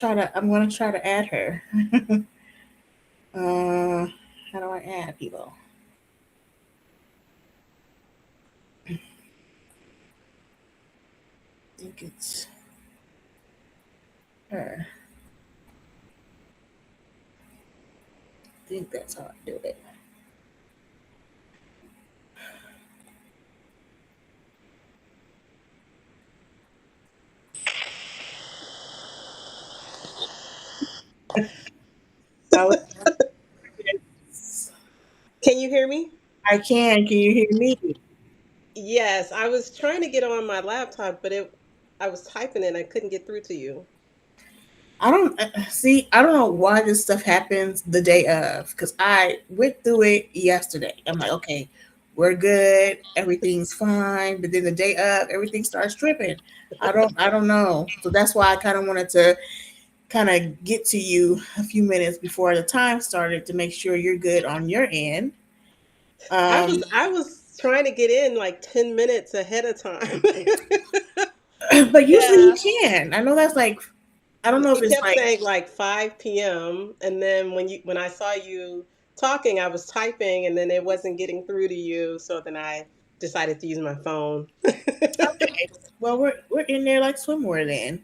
I'm gonna try to add her. uh, how do I add people? I think it's her. I think that's how I do it. I was, Can you hear me? I can. Can you hear me? Yes, I was trying to get on my laptop, but I was typing and I couldn't get through to you. I don't see. I don't know why this stuff happens the day of because I went through it yesterday. I'm like, okay, we're good, everything's fine. But then the day of, everything starts tripping. I don't know. So that's why I kind of wanted to kind of get to you a few minutes before the time started to make sure you're good on your end. Um, I was trying to get in like 10 minutes ahead of time. but usually you Yeah. can. I know that's like I don't know if It it's kept like saying like 5 p.m. and then when I saw you talking, I was typing and then it wasn't getting through to you, so then I decided to use my phone. okay. Well, we're in there like swimwear then.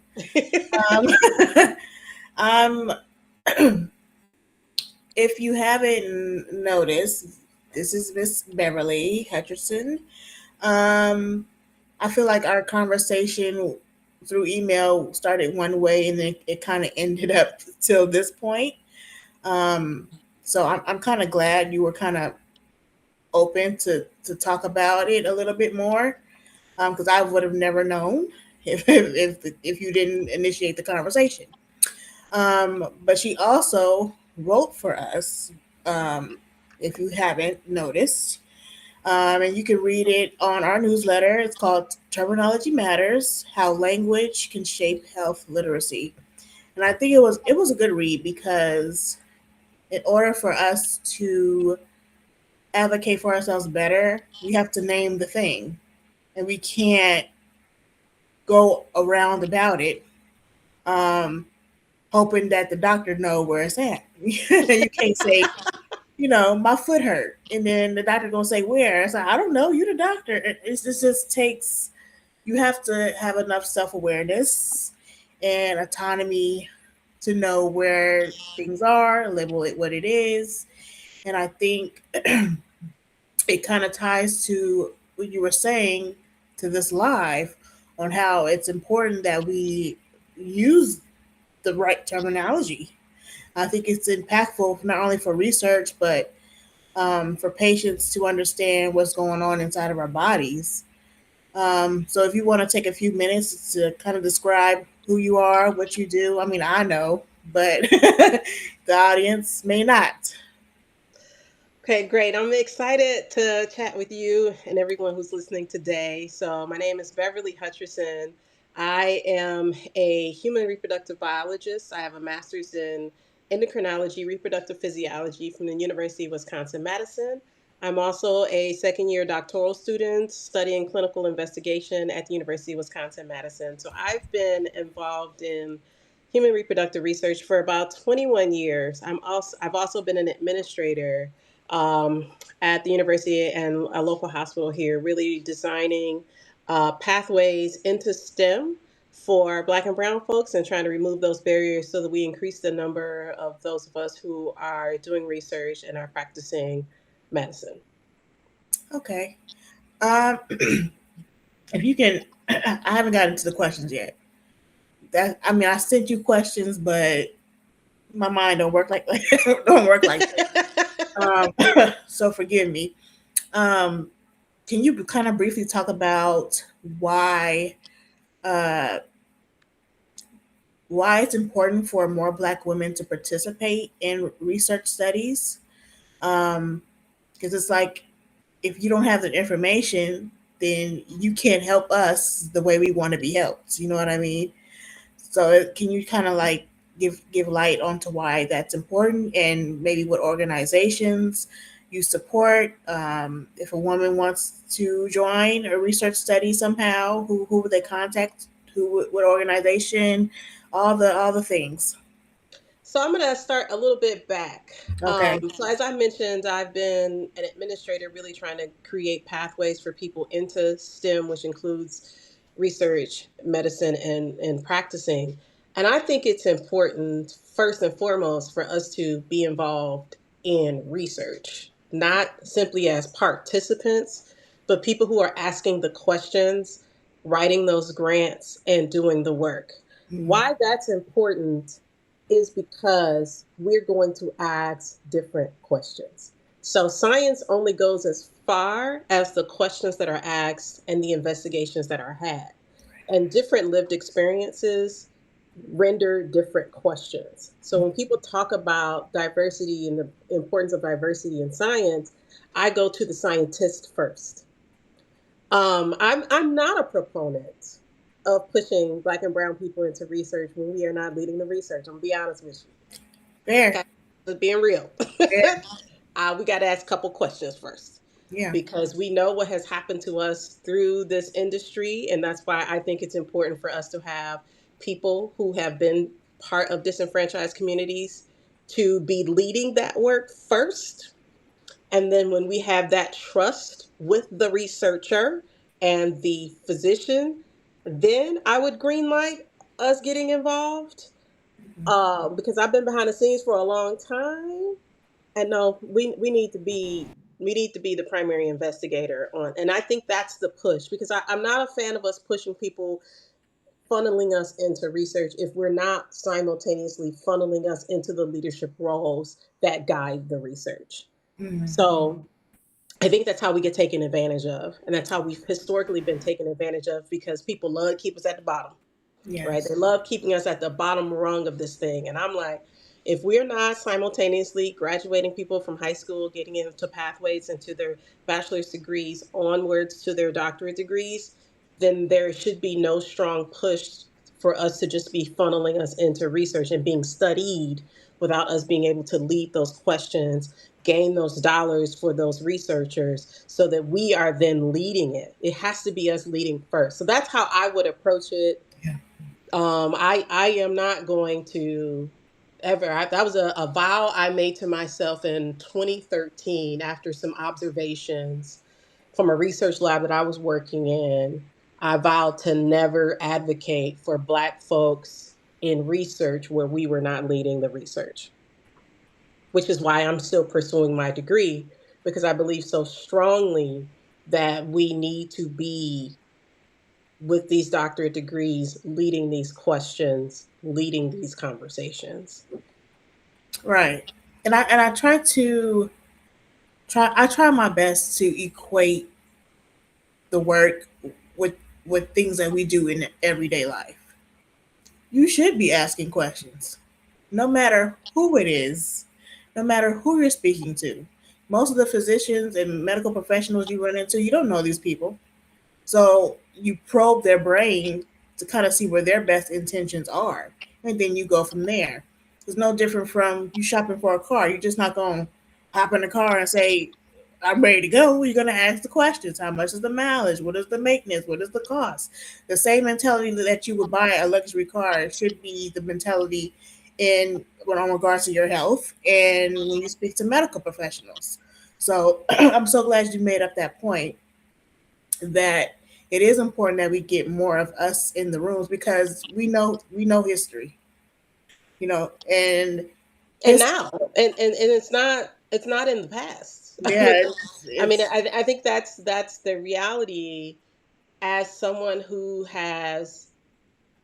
Um, if you haven't noticed, this is Miss Beverly Hutcherson. Um, I feel like our conversation through email started one way and then it kind of ended up till this point. Um, so I'm kind of glad you were kind of open to talk about it a little bit more because I would have never known if you didn't initiate the conversation. But she also wrote for us, um, if you haven't noticed. And you can read it on our newsletter. It's called Terminology Matters: How Language Can Shape Health Literacy. And I think it was a good read because in order for us to advocate for ourselves better, we have to name the thing, and we can't go around about it. Um, Hoping that the doctor know where it's at. You can't say, my foot hurt, and then the doctor gonna say where. It's like I don't know. You the doctor. It just takes. You have to have enough self awareness and autonomy to know where things are, label it what it is, and I think it kind of ties to what you were saying to this live on how it's important that we use the right terminology. I think it's impactful not only for research, but for patients to understand what's going on inside of our bodies. So if you want to take a few minutes to kind of describe who you are, what you do, I mean, I know, but the audience may not. Okay, great. I'm excited to chat with you and everyone who's listening today. So, my name is Beverly Hutcherson. I am a human reproductive biologist. I have a master's in endocrinology, reproductive physiology from the University of Wisconsin Madison. I'm also a second year doctoral student studying clinical investigation at the University of Wisconsin Madison. So, I've been involved in human reproductive research for about 21 years. I've also been an administrator um, at the university and a local hospital here, really designing pathways into STEM for Black and Brown folks and trying to remove those barriers so that we increase the number of those of us who are doing research and are practicing medicine. Okay. If you can, I haven't gotten to the questions yet. That I mean, I sent you questions, but my mind don't work like don't work like so forgive me. Um, can you kind of briefly talk about why uh, why it's important for more Black women to participate in research studies? Because it's like if you don't have the information, then you can't help us the way we want to be helped. You know what I mean? So can you kind of like give light onto why that's important and maybe what organizations you support? If a woman wants to join a research study somehow, who would they contact? who, what organization, all the things. So I'm going to start a little bit back. Okay. So as I mentioned, I've been an administrator, really trying to create pathways for people into STEM, which includes research, medicine, and practicing. And I think it's important, first and foremost, for us to be involved in research, not simply as participants, but people who are asking the questions, writing those grants, and doing the work. Mm, Why that's important is because we're going to ask different questions. So science only goes as far as the questions that are asked and the investigations that are had. And different lived experiences render different questions. So when people talk about diversity and the importance of diversity in science, I go to the scientist first. I'm not a proponent of pushing Black and Brown people into research when we are not leading the research. I'm gonna be honest with you. fair. Okay, just being real. Fair. We got to ask a couple questions first Yeah. because we know what has happened to us through this industry, and that's why I think it's important for us to have people who have been part of disenfranchised communities to be leading that work first, and then when we have that trust with the researcher and the physician, then I would greenlight us getting involved, because I've been behind the scenes for a long time, and no, we need to be, we need to be the primary investigator on, and I think that's the push because I'm not a fan of us pushing people, funneling us into research if we're not simultaneously funneling us into the leadership roles that guide the research. Mm, So I think that's how we get taken advantage of, and that's how we've historically been taken advantage of because people love to keep us at the bottom, right? They yes. love keeping us at the bottom rung of this thing. And I'm like, if we're not simultaneously graduating people from high school, getting into pathways into their bachelor's degrees, onwards to their doctorate degrees, then there should be no strong push for us to just be funneling us into research and being studied without us being able to lead those questions, gain those dollars for those researchers so that we are then leading it. It has to be us leading first. So that's how I would approach it. Yeah. I am not going to ever. That was a vow I made to myself in 2013 after some observations from a research lab that I was working in. I vowed to never advocate for Black folks in research where we were not leading the research, which is why I'm still pursuing my degree because I believe so strongly that we need to be with these doctorate degrees, leading these questions, leading these conversations. Right. And I try my best to equate the work with things that we do in everyday life. You should be asking questions, no matter who it is, no matter who you're speaking to. Most of the physicians and medical professionals you run into, you don't know these people. So you probe their brain to kind of see where their best intentions are. And then you go from there. It's no different from you shopping for a car. You're just not going to hop in the car and say, I'm ready to go. You're going to ask the questions. How much is the mileage? What is the maintenance? What is the cost? The same mentality that you would buy a luxury car should be the mentality in regards to your health and when you speak to medical professionals. So I'm so glad you made up that point that it is important that we get more of us in the rooms because we know history, and And history. now, and it's not in the past. I Yeah, mean, it's I think that's the reality as someone who has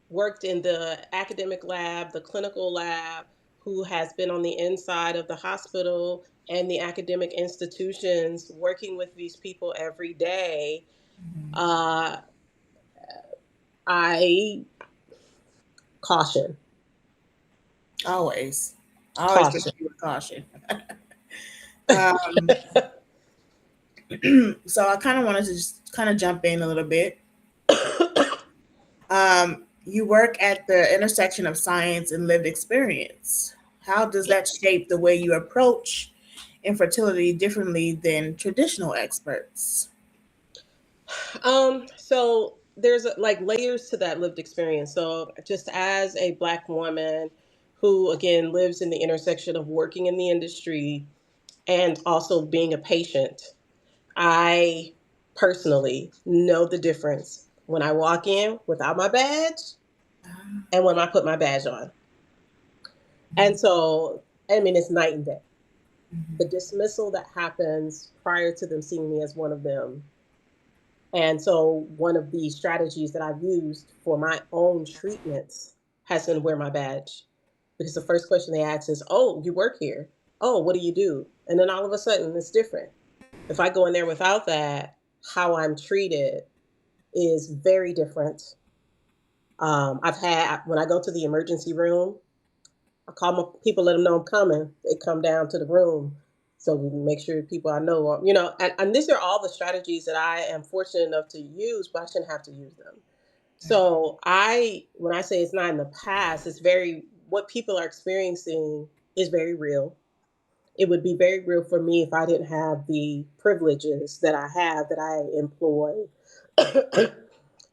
worked in the academic lab, the clinical lab, who has been on the inside of the hospital and the academic institutions working with these people every day. Uh, I caution, always, I always caution. proceed with caution. Um, so I kind of wanted to just kind of jump in a little bit. You work at the intersection of science and lived experience. How does that shape the way you approach infertility differently than traditional experts? So there's like layers to that lived experience. So just as a Black woman who again lives in the intersection of working in the industry and also being a patient, I personally know the difference when I walk in without my badge and when I put my badge on. And so, I mean, it's night and day. The dismissal that happens prior to them seeing me as one of them. And so, one of the strategies that I've used for my own treatments has been wear my badge. Because the first question they ask is, "Oh, you work here. Oh, what do you do?" And then all of a sudden, it's different. If I go in there without that, how I'm treated is very different. I've had, when I go to the emergency room, I call my people, let them know I'm coming. They come down to the room. So we make sure people I know, and these are all the strategies that I am fortunate enough to use, but I shouldn't have to use them. So when I say it's not in the past, it's what people are experiencing is very real. It would be very real for me if I didn't have the privileges that I have that I employ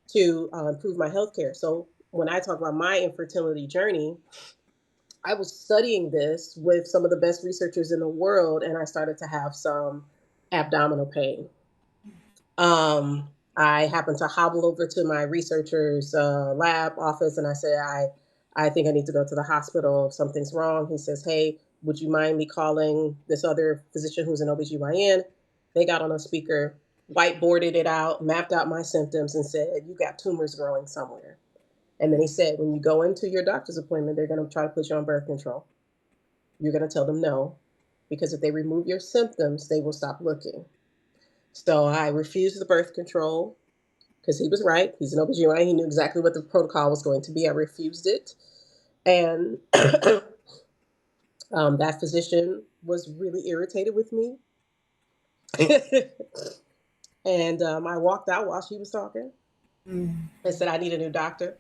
to improve my healthcare. So when I talk about my infertility journey, I was studying this with some of the best researchers in the world, and I started to have some abdominal pain. I happened to hobble over to my researcher's lab office, and I said, I think I need to go to the hospital. Something's wrong. He says, "Hey, would you mind me calling this other physician who's an OBGYN?" They got on a speaker, whiteboarded it out, mapped out my symptoms, and said, "You got tumors growing somewhere." And then he said, "When you go into your doctor's appointment, they're going to try to put you on birth control. You're going to tell them no, because if they remove your symptoms, they will stop looking." So I refused the birth control because he was right. He's an OBGYN. He knew exactly what the protocol was going to be. I refused it. And that physician was really irritated with me. And I walked out while she was talking Mm-hmm. and said, "I need a new doctor."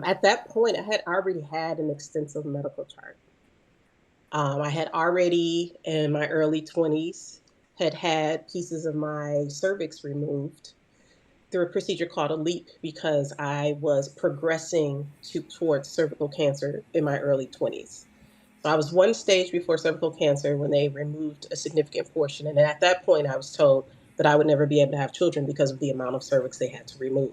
At that point, I had already had an extensive medical chart. I had already, in my early 20s, had pieces of my cervix removed through a procedure called a LEAP because I was progressing towards cervical cancer in my early 20s. So I was one stage before cervical cancer when they removed a significant portion. And at that point, I was told that I would never be able to have children because of the amount of cervix they had to remove.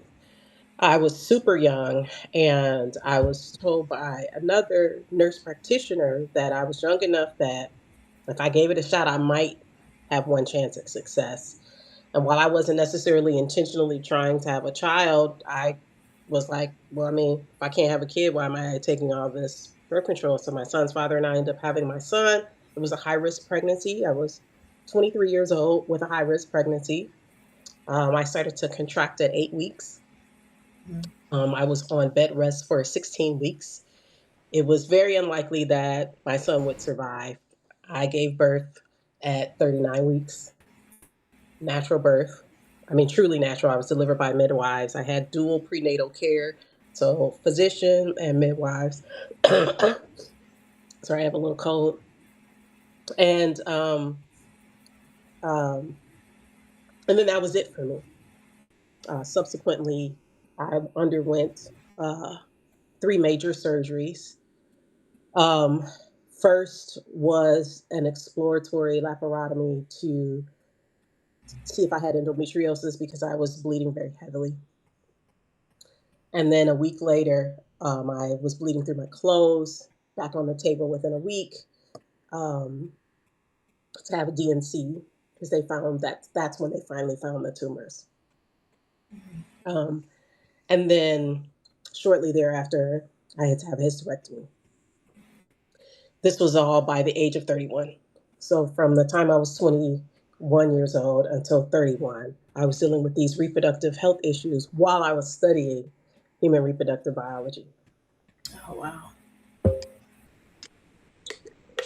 I was super young, and I was told by another nurse practitioner that I was young enough that if I gave it a shot, I might have one chance at success. And while I wasn't necessarily intentionally trying to have a child, I was like, well, I mean, if I can't have a kid, why am I taking all this birth control? So my son's father and I ended up having my son. It was a high risk pregnancy. I was 23 years old with a high risk pregnancy. I started to contract at 8 weeks. I was on bed rest for 16 weeks. It was very unlikely that my son would survive. I gave birth at 39 weeks, natural birth. I mean, truly natural. I was delivered by midwives. I had dual prenatal care, so physician and midwives. Sorry, I have a little cold. And um, and then that was it for me. Subsequently, I underwent three major surgeries. Um, First was an exploratory laparotomy to see if I had endometriosis because I was bleeding very heavily. And then a week later, I was bleeding through my clothes, back on the table within a week, um, to have a DNC because they found that's when they finally found the tumors. Um, and then shortly thereafter, I had to have a hysterectomy. This was all by the age of 31. So from the time I was 21 years old until 31, I was dealing with these reproductive health issues while I was studying human reproductive biology. Oh wow.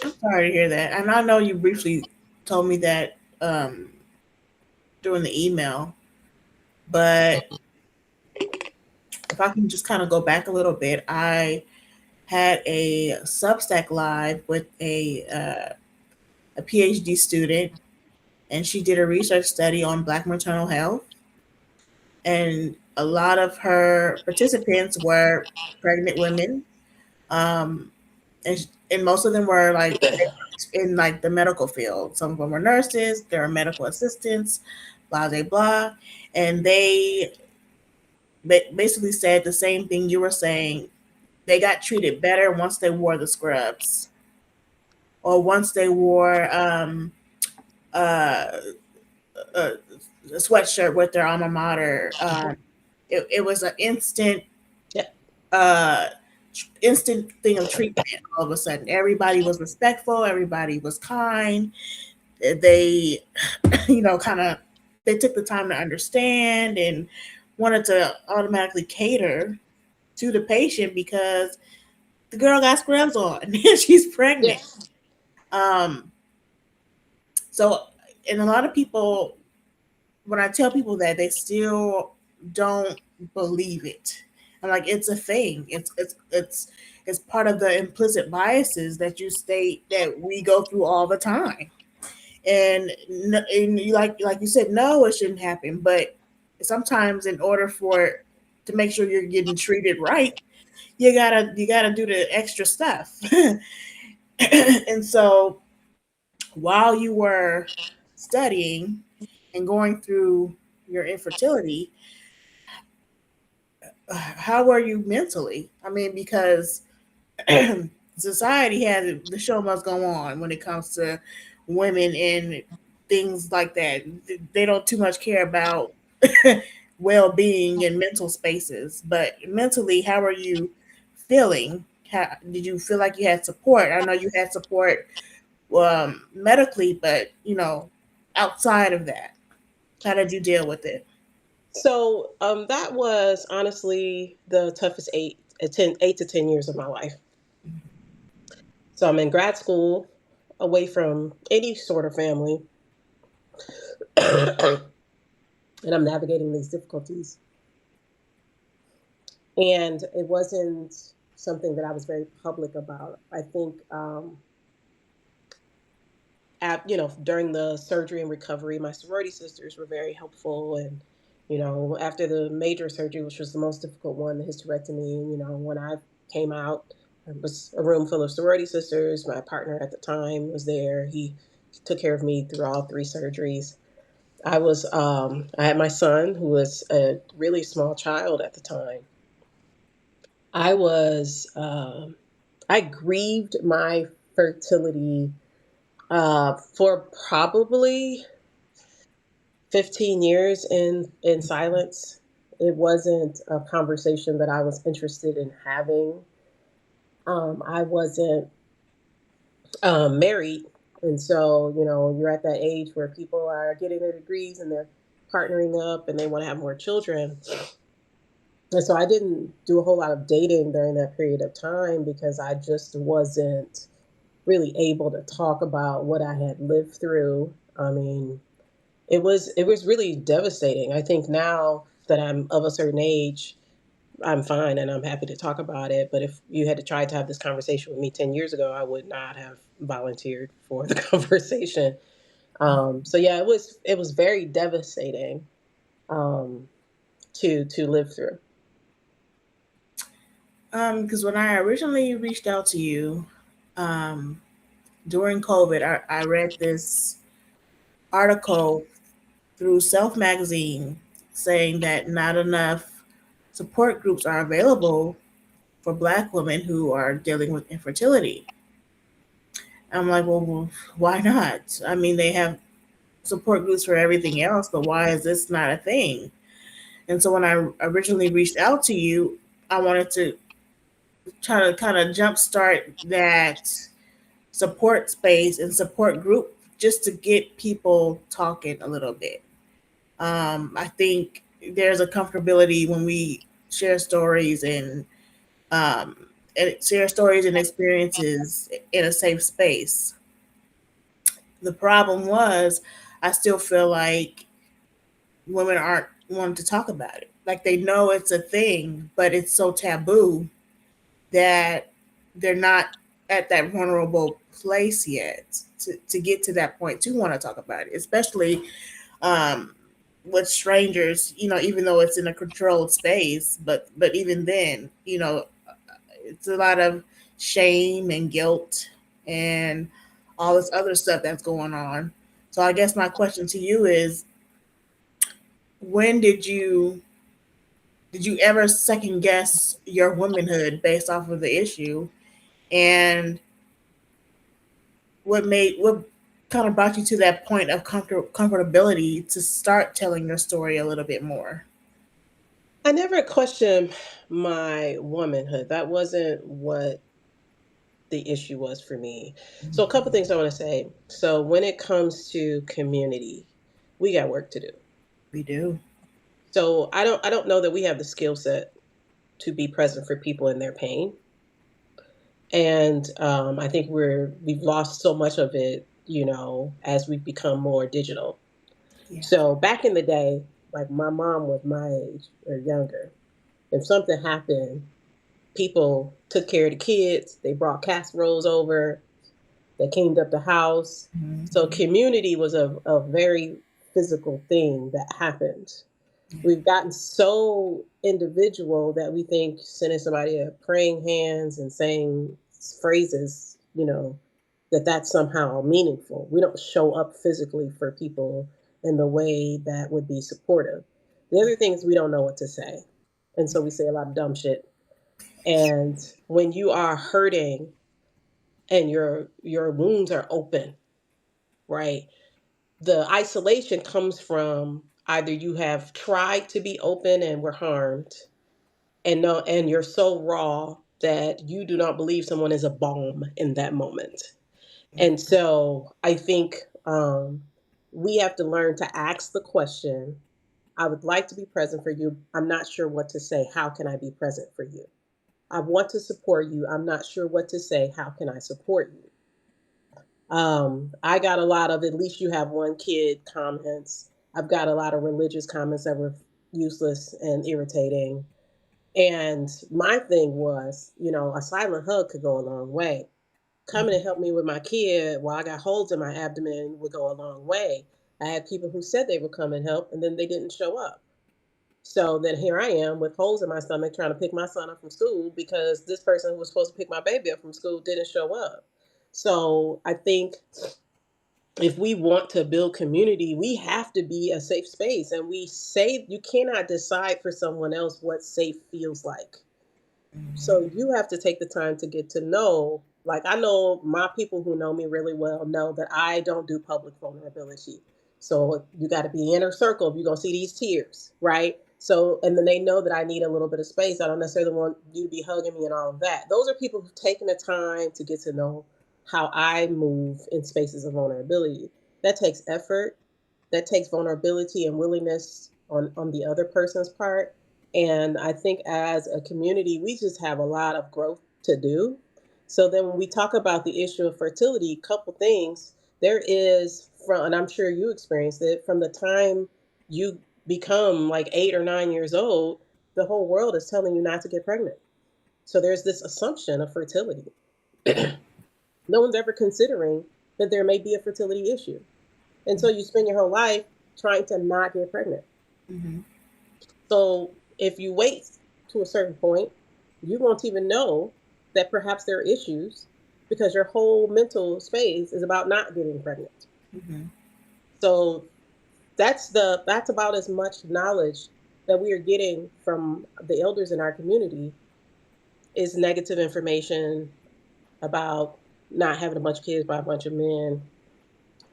I'm sorry to hear that. And I know you briefly told me that during the email, but if I can just kind of go back a little bit, I had a Substack live with a PhD student, and she did a research study on Black maternal health. and a lot of her participants were pregnant women, um, and most of them were like they worked in like the medical field. Some of them were nurses, there were medical assistants, blah blah blah, and they basically said the same thing you were saying. They got treated better once they wore the scrubs, or once they wore uh, a, a sweatshirt with their alma mater. It was an Yeah. uh, instant thing of treatment. All of a sudden, everybody was respectful. Everybody was kind. They, kind of, they took the time to understand and wanted to automatically cater to the patient because the girl got scrubs on and she's pregnant. Yes. Um, so, and a lot of people, when I tell people that, they still don't believe it. I'm like, it's a thing. It's part of the implicit biases that you state that we go through all the time. And like you said, no, it shouldn't happen. But sometimes, in order for to make sure you're getting treated right, you gotta do the extra stuff. And so, while you were studying and going through your infertility, how were you mentally? I mean, because society has the show must go on when it comes to women and things like that. They don't too much care about well-being and mental spaces. But mentally, how are you feeling? Did you feel like you had support? I know you had support medically, but outside of that, how did you deal with it? So that was honestly the toughest 8 to 10 years of my life. So I'm in grad school, away from any sort of family, and I'm navigating these difficulties. And it wasn't something that I was very public about. I think, during the surgery and recovery, my sorority sisters were very helpful. And, after the major surgery, which was the most difficult one, the hysterectomy, when I came out, it was a room full of sorority sisters. My partner at the time was there. He took care of me through all three surgeries. I had my son, who was a really small child at the time. I was, I grieved my fertility for probably 15 years in silence. It wasn't a conversation that I was interested in having. I wasn't married, and so you're at that age where people are getting their degrees and they're partnering up and they want to have more children. And so I didn't do a whole lot of dating during that period of time because I just wasn't really able to talk about what I had lived through. I mean, it was really devastating. I think now that I'm of a certain age, I'm fine and I'm happy to talk about it. But if you had to try to have this conversation with me 10 years ago, I would not have volunteered for the conversation. So yeah, it was very devastating, um, to live through. Because when I originally reached out to you, um, during COVID, I read this article through Self Magazine saying that not enough support groups are available for Black women who are dealing with infertility. I'm like, well, why not? I mean, they have support groups for everything else, but why is this not a thing? And so when I originally reached out to you, I wanted to try to kind of jumpstart that support space and support group just to get people talking a little bit. I think there's a comfortability when we share stories um, and share stories and experiences in a safe space. The problem was, I still feel like women aren't wanting to talk about it. Like they know it's a thing, but it's so taboo that they're not at that vulnerable place yet to get to that point to want to talk about it, especially um, with strangers, even though it's in a controlled space, but even then, it's a lot of shame and guilt and all this other stuff that's going on. So I guess my question to you is, when did you ever second guess your womanhood based off of the issue? And what kind of brought you to that point of comfortability to start telling your story a little bit more? I never questioned my womanhood. That wasn't what the issue was for me. So, a couple things I want to say. So, when it comes to community, we got work to do. We do. So, I don't know that we have the skill set to be present for people in their pain. And I think we've lost so much of it, as we've become more digital. Yeah. So back in the day, like my mom was my age or younger. If something happened, people took care of the kids. They brought casseroles over. They cleaned up the house. So Mhm. community was a very physical thing that happened. Yeah. We've gotten so individual that we think sending somebody a praying hands and saying phrases, that that's somehow meaningful. We don't show up physically for people in the way that would be supportive. The other thing is we don't know what to say. And so we say a lot of dumb shit. And when you are hurting and your wounds are open, right? The isolation comes from either you have tried to be open and were harmed, and no, and you're so raw that you do not believe someone is a bomb in that moment. And so I think we have to learn to ask the question, I would like to be present for you. I'm not sure what to say. How can I be present for you? I want to support you. I'm not sure what to say. How can I support you? I got a lot of at least you have one kid comments. I've got a lot of religious comments that were useless and irritating. And my thing was, a silent hug could go a long way. Coming to help me with my kid while I got holes in my abdomen would go a long way. I had people who said they would come and help, and then they didn't show up. So then here I am with holes in my stomach trying to pick my son up from school because this person who was supposed to pick my baby up from school didn't show up. So I think if we want to build community, we have to be a safe space. And you cannot decide for someone else what safe feels like. So Mhm. you have to take the time to get to know. Like I know my people who know me really well know that I don't do public vulnerability. So you got to be inner circle if you're gonna see these tears, right? So and then they know that I need a little bit of space. I don't necessarily want you to be hugging me and all of that. Those are people who've taken the time to get to know how I move in spaces of vulnerability. That takes effort. That takes vulnerability and willingness on the other person's part. And I think as a community, we just have a lot of growth to do. So then when we talk about the issue of fertility, a couple things there is from, and I'm sure you experienced it, from the time you become like 8 or 9 years old, the whole world is telling you not to get pregnant. So there's this assumption of fertility. No one's ever considering that there may be a fertility issue. And so you spend your whole life trying to not get pregnant. Mhm. So if you wait to a certain point, you won't even know that perhaps there are issues because your whole mental space is about not getting pregnant. Mhm. So that's about as much knowledge that we are getting from the elders in our community is negative information about not having a bunch of kids by a bunch of men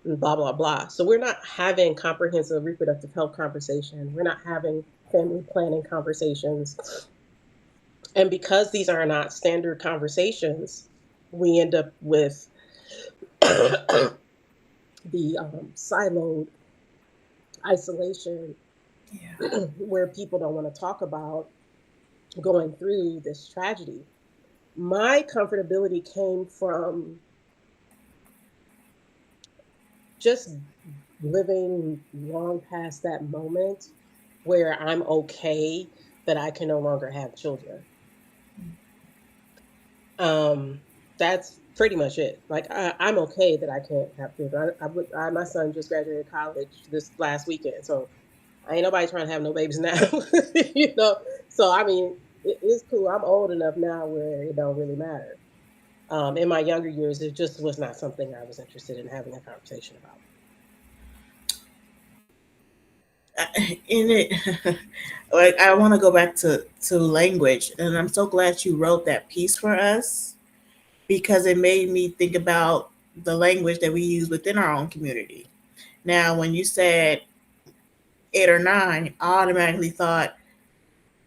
and blah blah blah. So we're not having comprehensive reproductive health conversation. We're not having family planning conversations. And because these are not standard conversations, we end up with the siloed isolation Yeah. where people don't want to talk about going through this tragedy. My comfortability came from just living long past that moment where I'm okay that I can no longer have children. Um, that's pretty much it. Like I'm okay that I can't have children. My son just graduated college this last weekend, so Ain't nobody trying to have no babies now. you know. So I mean, it's cool. I'm old enough now where it don't really matter. In my younger years, it just was not something I was interested in having a conversation about. In it, like I want to go back to language, and I'm so glad you wrote that piece for us because it made me think about the language that we use within our own community. Now, when you said 8 or 9, I automatically thought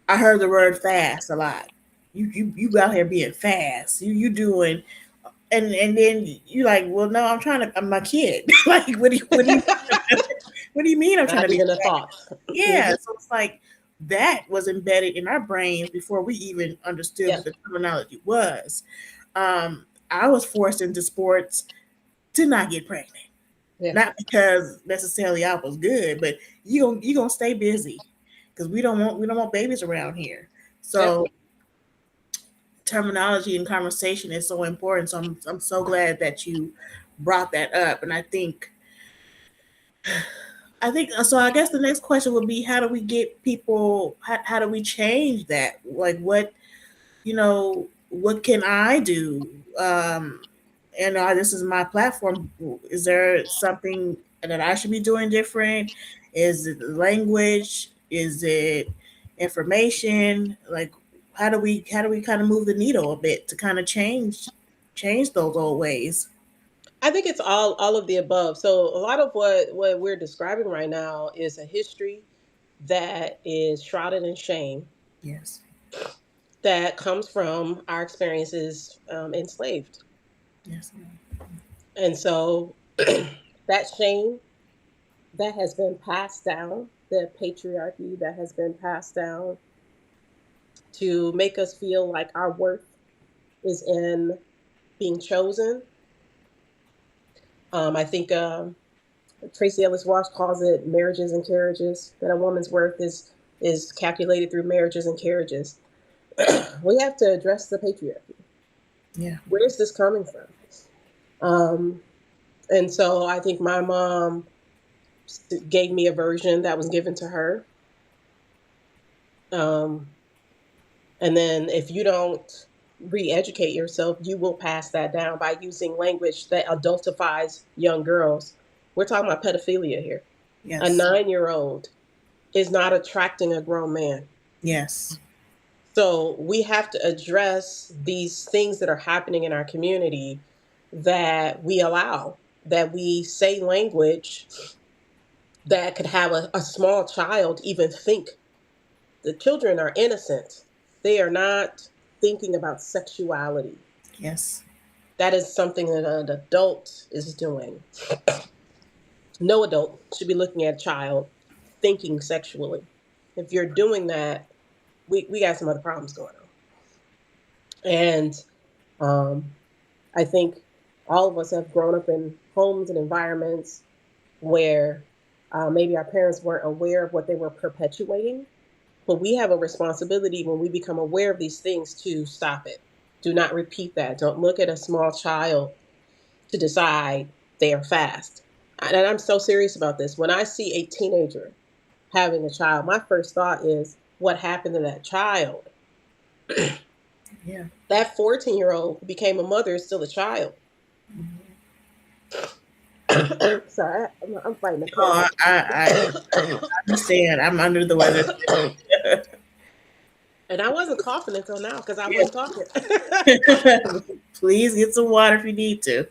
I heard the word fast a lot. You out here being fast. You doing and then you like, well, no, I'm my kid. like, what do you mean I'm trying Not to be even a fast? thought. Yeah, so it's like that was embedded in our brains before we even understood what Yep. the terminology was. I was forced into sports to not get pregnant, Yeah. not because necessarily I was good, but you gonna stay busy because we don't want babies around here. Yep. So terminology and conversation is so important. So I'm so glad that you brought that up, and I think so. I guess the next question would be, how do we get people? How do we change that? Like, what can I do? And this is my platform. Is there something that I should be doing different? Is it language? Is it information? Like, how do we kind of move the needle a bit to kind of change those old ways? I think it's all of the above. So a lot of what we're describing right now is a history that is shrouded in shame Yes. that comes from our experiences enslaved. Yes. And so that shame that has been passed down, the patriarchy that has been passed down to make us feel like our worth is in being chosen. I think Tracy Ellis Ross calls it marriages and carriages, that a woman's worth is calculated through marriages and carriages. We have to address the patriarchy. Yeah. Where's this coming from? Um, and so I think my mom gave me a version that was given to her. Um, and then if you don't re-educate yourself, you will pass that down by using language that adultifies young girls. We're talking about pedophilia here. A Yes. 9-year-old is not attracting a grown man. Yes. So we have to address these things that are happening in our community that we allow, that we say language that could have a small child even think. The children are innocent. They are not thinking about sexuality. Yes. That is something that an adult is doing. No adult should be looking at a child thinking sexually. If you're doing that, we got some other problems going on. And um, I think all of us have grown up in homes and environments where maybe our parents weren't aware of what they were perpetuating. But we have a responsibility when we become aware of these things to stop it. Do not repeat that. Don't look at a small child to decide they are fast. And I'm so serious about this. When I see a teenager having a child, my first thought is, what happened to that child? Yeah. That 14-year-old who became a mother is still a child. Sorry, I'm fighting a Oh, cold. I understand. I'm under the weather. And I wasn't coughing until now because I wasn't talking. Please get some water if you need to.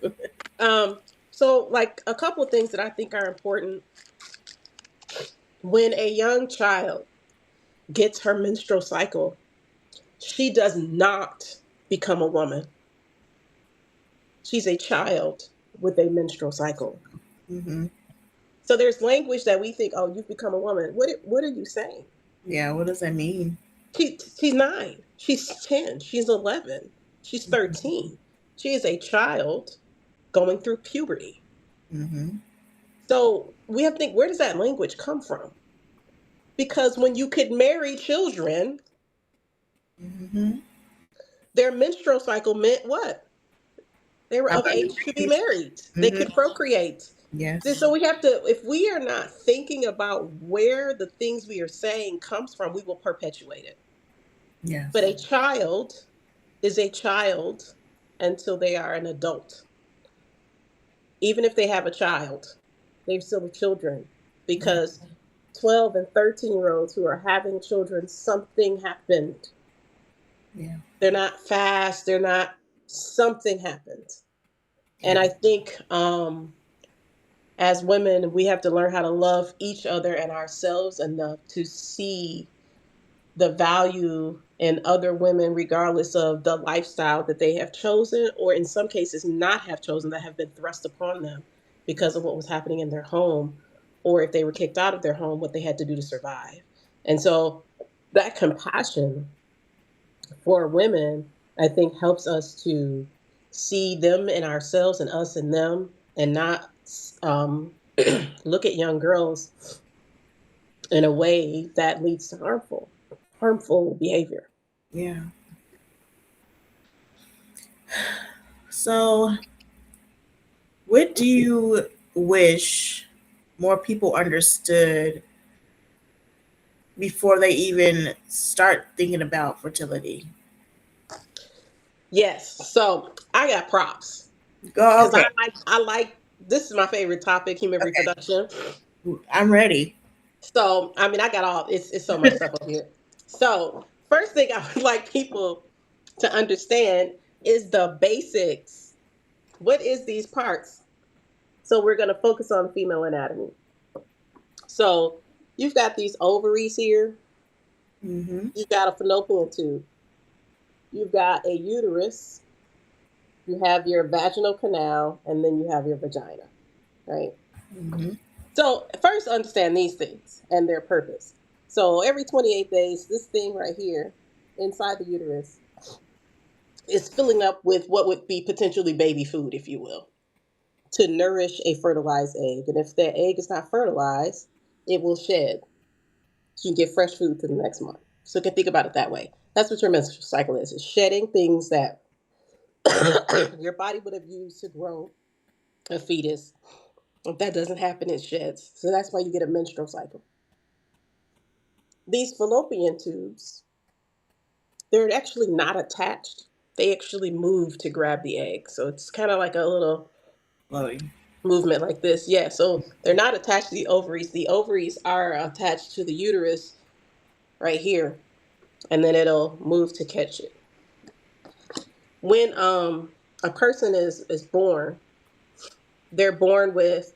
um, so, like a couple of things that I think are important when a young child gets her menstrual cycle, she does not become a woman. She's a child with a menstrual cycle. Hmm. So there's language that we think, oh, you've become a woman. What are you saying? Yeah. What does that mean? She's 9. She's 10. She's 11. She's 13. She is a child going through puberty. Hmm. So we have to think, where does that language come from? Because when you could marry children, Hmm. their menstrual cycle meant what? They were I'm of age to be underneath. married. They Hmm. could procreate. Yes. So we have to, if we are not thinking about where the things we are saying comes from, we will perpetuate it. But Yes. a child is a child until they are an adult. Even if they have a child, they're still children, Yeah. because 12 and 13-year-olds who are having children, something happened. Yeah. They're not fast, they're not, something happened. And Yeah. I think as women, we have to learn how to love each other and ourselves enough to see the value in other women, regardless of the lifestyle that they have chosen, or in some cases, not have chosen, that have been thrust upon them because of what was happening in their home, or if they were kicked out of their home, what they had to do to survive. And so that compassion for women, I think, helps us to see them in ourselves and us in them, and not um, look at young girls in a way that leads to harmful behavior. Yeah. So, what do you wish more people understood before they even start thinking about fertility? Yes. So I got props Go. because Okay. I like, this is my favorite topic, human Okay. reproduction. I'm ready. So I mean, I got all, it's so much stuff up here. So first thing I would like people to understand is the basics. What is these parts? So we're going to focus on female anatomy. So you've got these ovaries here. Mm-hmm. You've got a fallopian tube. You've got a uterus. You have your vaginal canal, and then you have your vagina, right? Mm-hmm. So first understand these things and their purpose. So every 28 days, this thing right here inside the uterus is filling up with what would be potentially baby food, if you will, to nourish a fertilized egg. And if that egg is not fertilized, it will shed. So you can get fresh food to the next month. So you can think about it that way. That's what your menstrual cycle is. It's shedding things that your body would have used to grow a fetus. If that doesn't happen, it sheds. So that's why you get a menstrual cycle. These fallopian tubes, they're actually not attached. They actually move to grab the egg. So it's kind of like a little Loading. movement like this. Yeah, so they're not attached to the ovaries. The ovaries are attached to the uterus right here, and then it'll move to catch it. When a person is born, they're born with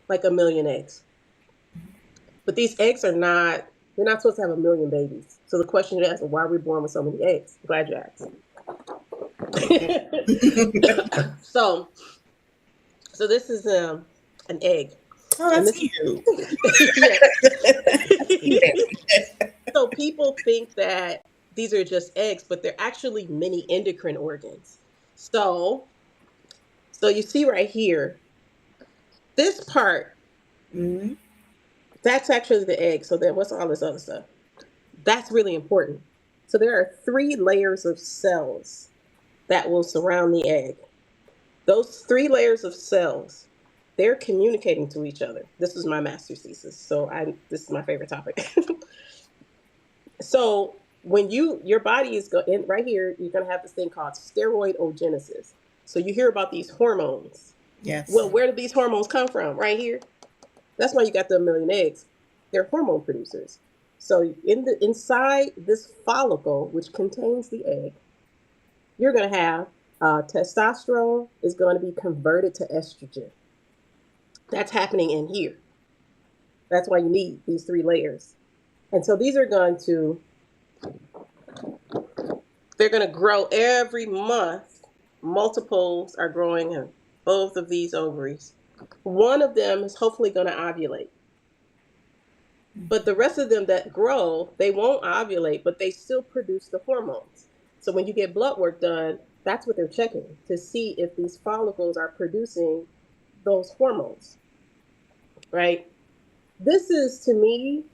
like a million eggs. But these eggs are not, they're not supposed to have a million babies. So the question you ask is, why are we born with so many eggs? I'm glad you asked. So this is an egg. Oh, And that's this cute. yes. Very. So people think that these are just eggs, but they're actually mini endocrine organs. So so you see right here, this part, Mm-hmm. that's actually the egg. So then what's all this other stuff? That's really important. So there are 3 layers of cells that will surround the egg. Those 3 layers of cells, they're communicating to each other. This is my master's thesis, so I this is my favorite topic. So when your body is in right here, you're going to have this thing called steroidogenesis. So you hear about these hormones. Yes. Well, where do these hormones come from? Right here. That's why you got the million eggs. They're hormone producers. So inside this follicle, which contains the egg, you're going to have testosterone is going to be converted to estrogen. That's happening in here. That's why you need these 3 layers. And so these are going to, they're going to grow every month. Multiples are growing in both of these ovaries. One of them is hopefully going to ovulate. But the rest of them that grow, they won't ovulate, but they still produce the hormones. So when you get blood work done, that's what they're checking to see if these follicles are producing those hormones, right? This is, to me,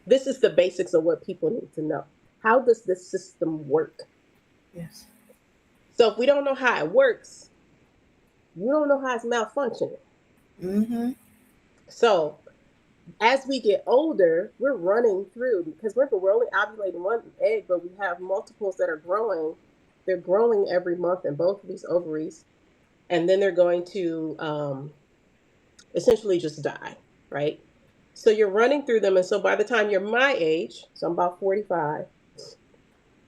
this is the basics of what people need to know. How does this system work? Yes. So if we don't know how it works, you don't know how it's malfunctioning. Mm-hmm. So as we get older, we're running through, because remember, we're only ovulating one egg, but we have multiples that are growing. They're growing every month in both of these ovaries, and then they're going to essentially just die, right? So you're running through them. And so by the time you're my age, so I'm about 45,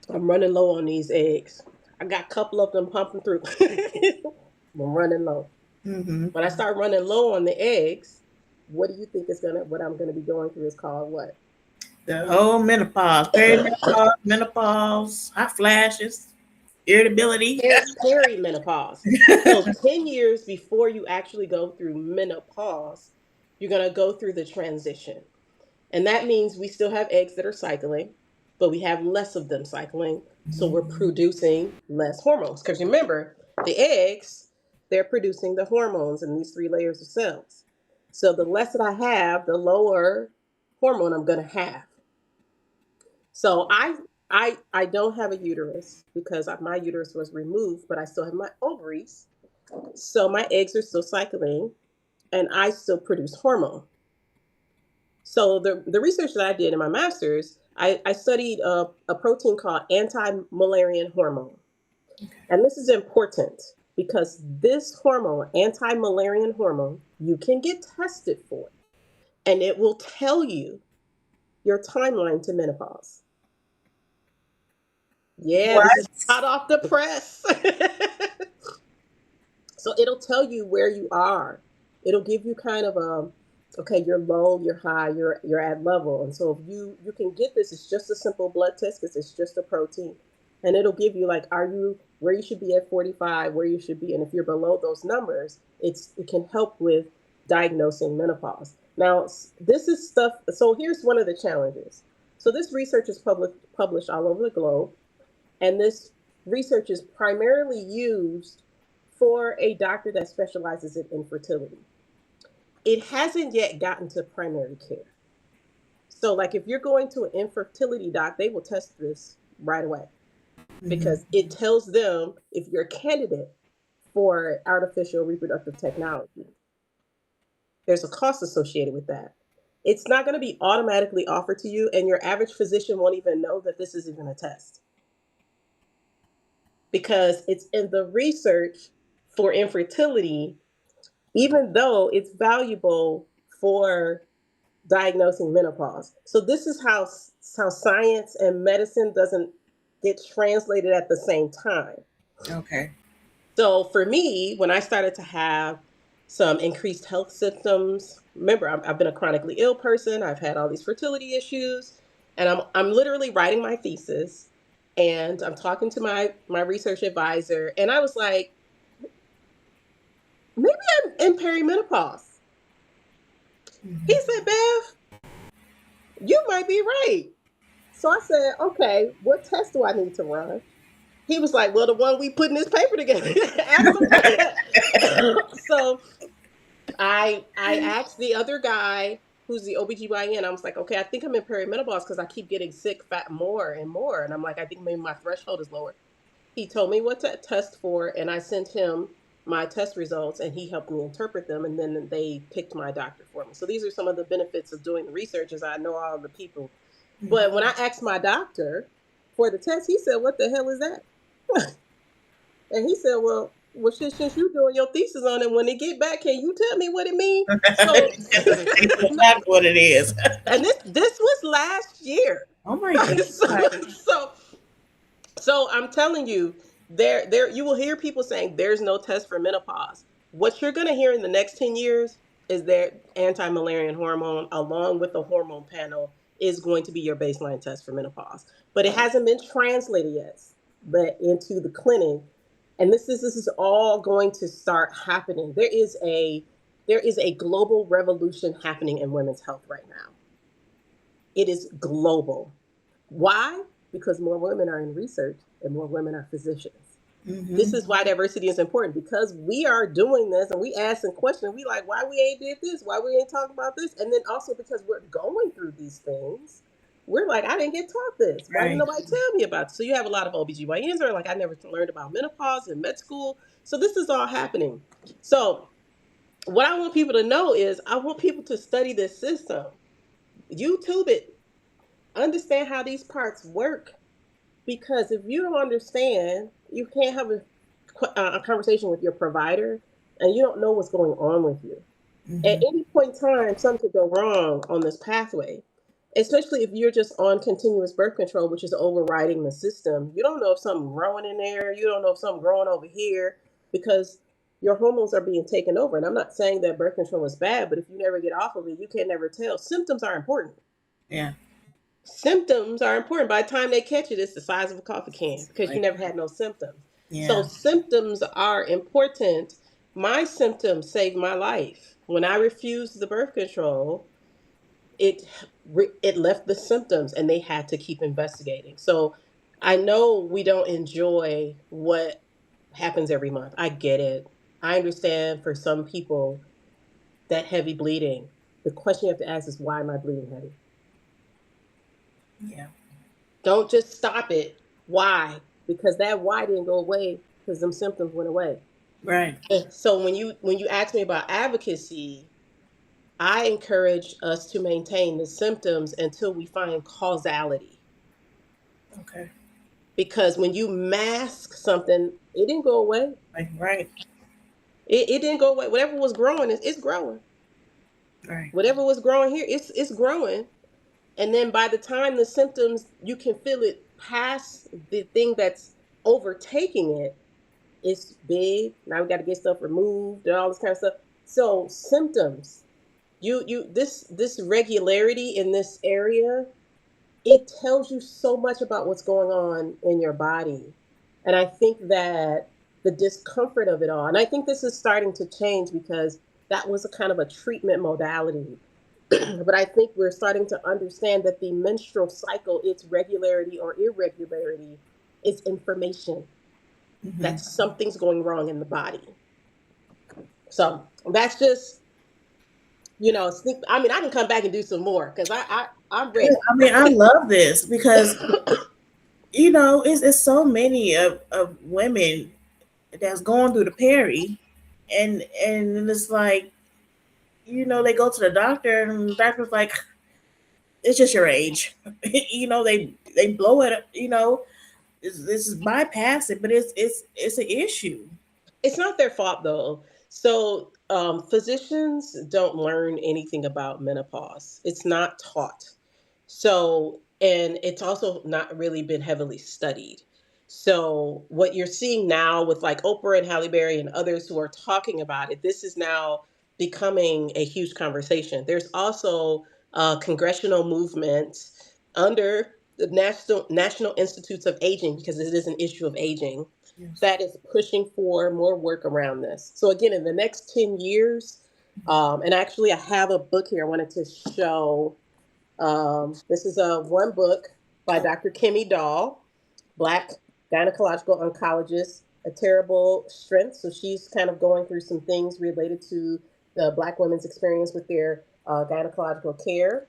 I'm running low on these eggs. I got a couple of them pumping through. I'm running low. Mm-hmm. When I start running low on the eggs, what do you think is what I'm gonna be going through is called what? The whole menopause, perimenopause, menopause, hot flashes, irritability. Perimenopause. So 10 years before you actually go through menopause, you're gonna go through the transition. And that means we still have eggs that are cycling, but we have less of them cycling. So we're producing less hormones. Because remember, the eggs, they're producing the hormones in these three layers of cells. So the less that I have, the lower hormone I'm going to have. So I don't have a uterus because my uterus was removed, but I still have my ovaries. So my eggs are still cycling and I still produce hormone. So the research that I did in my master's, I studied a protein called anti-Mullerian hormone. And this is important because this hormone, anti-Mullerian hormone, you can get tested for. And it will tell you your timeline to menopause. Yeah, this is What? hot off the press. So it'll tell you where you are. It'll give you kind of a, okay, you're low, you're high, you're at level. And so if you can get this, it's just a simple blood test because it's just a protein. And it'll give you like, are you where you should be at 45, where you should be. And if you're below those numbers, it can help with diagnosing menopause. Now, this is stuff. So here's one of the challenges. So this research is published all over the globe. And this research is primarily used for a doctor that specializes in infertility. It hasn't yet gotten to primary care. So, like if you're going to an infertility doc, they will test this right away Mm-hmm. because it tells them if you're a candidate for artificial reproductive technology. There's a cost associated with that. It's not going to be automatically offered to you, and your average physician won't even know that this is even a test because it's in the research for infertility, even though it's valuable for diagnosing menopause. So this is how science and medicine doesn't get translated at the same time. Okay. So for me, when I started to have some increased health symptoms, remember I've been a chronically ill person. I've had all these fertility issues, and I'm literally writing my thesis, and I'm talking to my research advisor, and I was like, maybe I'm in perimenopause. He Mm-hmm. said, Bev, you might be right. So I said, okay, what test do I need to run? He was like, well, the one we put in this paper together. Ask him that. So I asked the other guy who's the OBGYN. I was like, okay, I think I'm in perimenopause because I keep getting sick fat more and more. And I'm like, I think maybe my threshold is lower. He told me what to test for, and I sent him my test results, and he helped me interpret them. And then they picked my doctor for me. So these are some of the benefits of doing the research, as I know all the people. But when I asked my doctor for the test, he said, "What the hell is that?" And he said, well, shit, since you doing your thesis on it, when it get back, can you tell me what it means? So, That's what it is. and this was last year. Oh my god. so so I'm telling you, there you will hear people saying there's no test for menopause. What you're gonna hear in the next 10 years is their anti-Mullerian hormone along with the hormone panel is going to be your baseline test for menopause. But it hasn't been translated yet, but into the clinic. And this is all going to start happening. There is a global revolution happening in women's health right now. It is global. Why? Because more women are in research and more women are physicians. This Mm-hmm. is why diversity is important because we are doing this and we asking questions. We like, why we ain't did this? Why we ain't talking about this? And then also because we're going through these things, we're like, I didn't get taught this. Why didn't Right. nobody tell me about it? So you have a lot of OBGYNs are like, I never learned about menopause in med school. So this is all happening. So What I want people to know is I want people to study this system. YouTube it. Understand how these parts work. Because if you don't understand, you can't have a conversation with your provider and you don't know what's going on with you. At Hmm. any point in time, something could go wrong on this pathway, especially if you're just on continuous birth control, which is overriding the system. You don't know if something's growing in there. You don't know if something's growing over here because your hormones are being taken over. And I'm not saying that birth control is bad, but if you never get off of it, you can never tell. Symptoms are important. Yeah. Symptoms are important. By the time they catch it, it's the size of a coffee can because you Like, never had no symptoms. So yeah. symptoms are important. My symptoms saved my life. When I refused the birth control, it it left the symptoms and they had to keep investigating. So I know we don't enjoy what happens every month. I get it. I understand for some people that heavy bleeding. The question you have to ask is why am I bleeding heavy? Yeah. Don't just stop it. Why? Because that why didn't go away because them symptoms went away. Right. And so when you ask me about advocacy, I encourage us to maintain the symptoms until we find causality. Okay. Because when you mask something, it didn't go away. Like, right. It didn't go away. Whatever was growing, it's growing. Right. Whatever was growing here, it's growing. And then by the time the symptoms, you can feel it past the thing that's overtaking it. It's big. Now we got to get stuff removed and all this kind of stuff. So symptoms, you this regularity in this area, it tells you so much about what's going on in your body. And I think that the discomfort of it all, and I think this is starting to change because that was a kind of a treatment modality. But I think we're starting to understand that the menstrual cycle, its regularity or irregularity, is information Hmm. that something's going wrong in the body. So that's just, I mean, I can come back and do some more because I'm ready. I mean, I love this because it's so many of women that's going through the peri, and it's like they go to the doctor and the doctor's like, it's just your age. They blow it. This is bypass it, but it's an issue. It's not their fault though. So physicians don't learn anything about menopause. It's not taught. So, and it's also not really been heavily studied. So, what you're seeing now with like Oprah and Halle Berry and others who are talking about it, this is now becoming a huge conversation. There's also congressional movement under the National Institutes of Aging, because it is an issue of aging, Yes. that is pushing for more work around this. So, again, in the next 10 years, and actually, I have a book here I wanted to show. This is a one book by Dr. Kimmy Dahl, Black gynecological oncologist, a terrible strength. So she's kind of going through some things related to the Black women's experience with their gynecological care.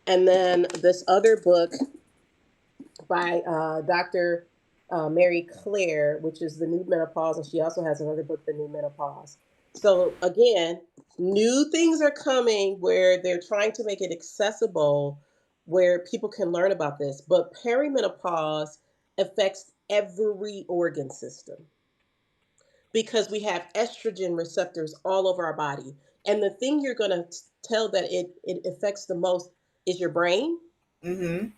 And then this other book by Dr. Mary Claire, which is The New Menopause, and she also has another book, The New Menopause. So again, new things are coming where they're trying to make it accessible, where people can learn about this. But perimenopause affects every organ system because we have estrogen receptors all over our body. And the thing you're going to tell that it affects the most is your brain Mm-hmm.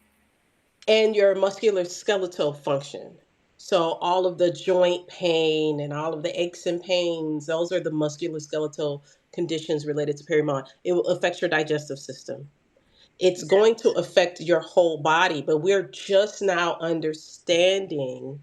and your musculoskeletal function. So all of the joint pain and all of the aches and pains, those are the musculoskeletal conditions related to perimenopause. It will affect your digestive system. It's going to affect your whole body, but we're just now understanding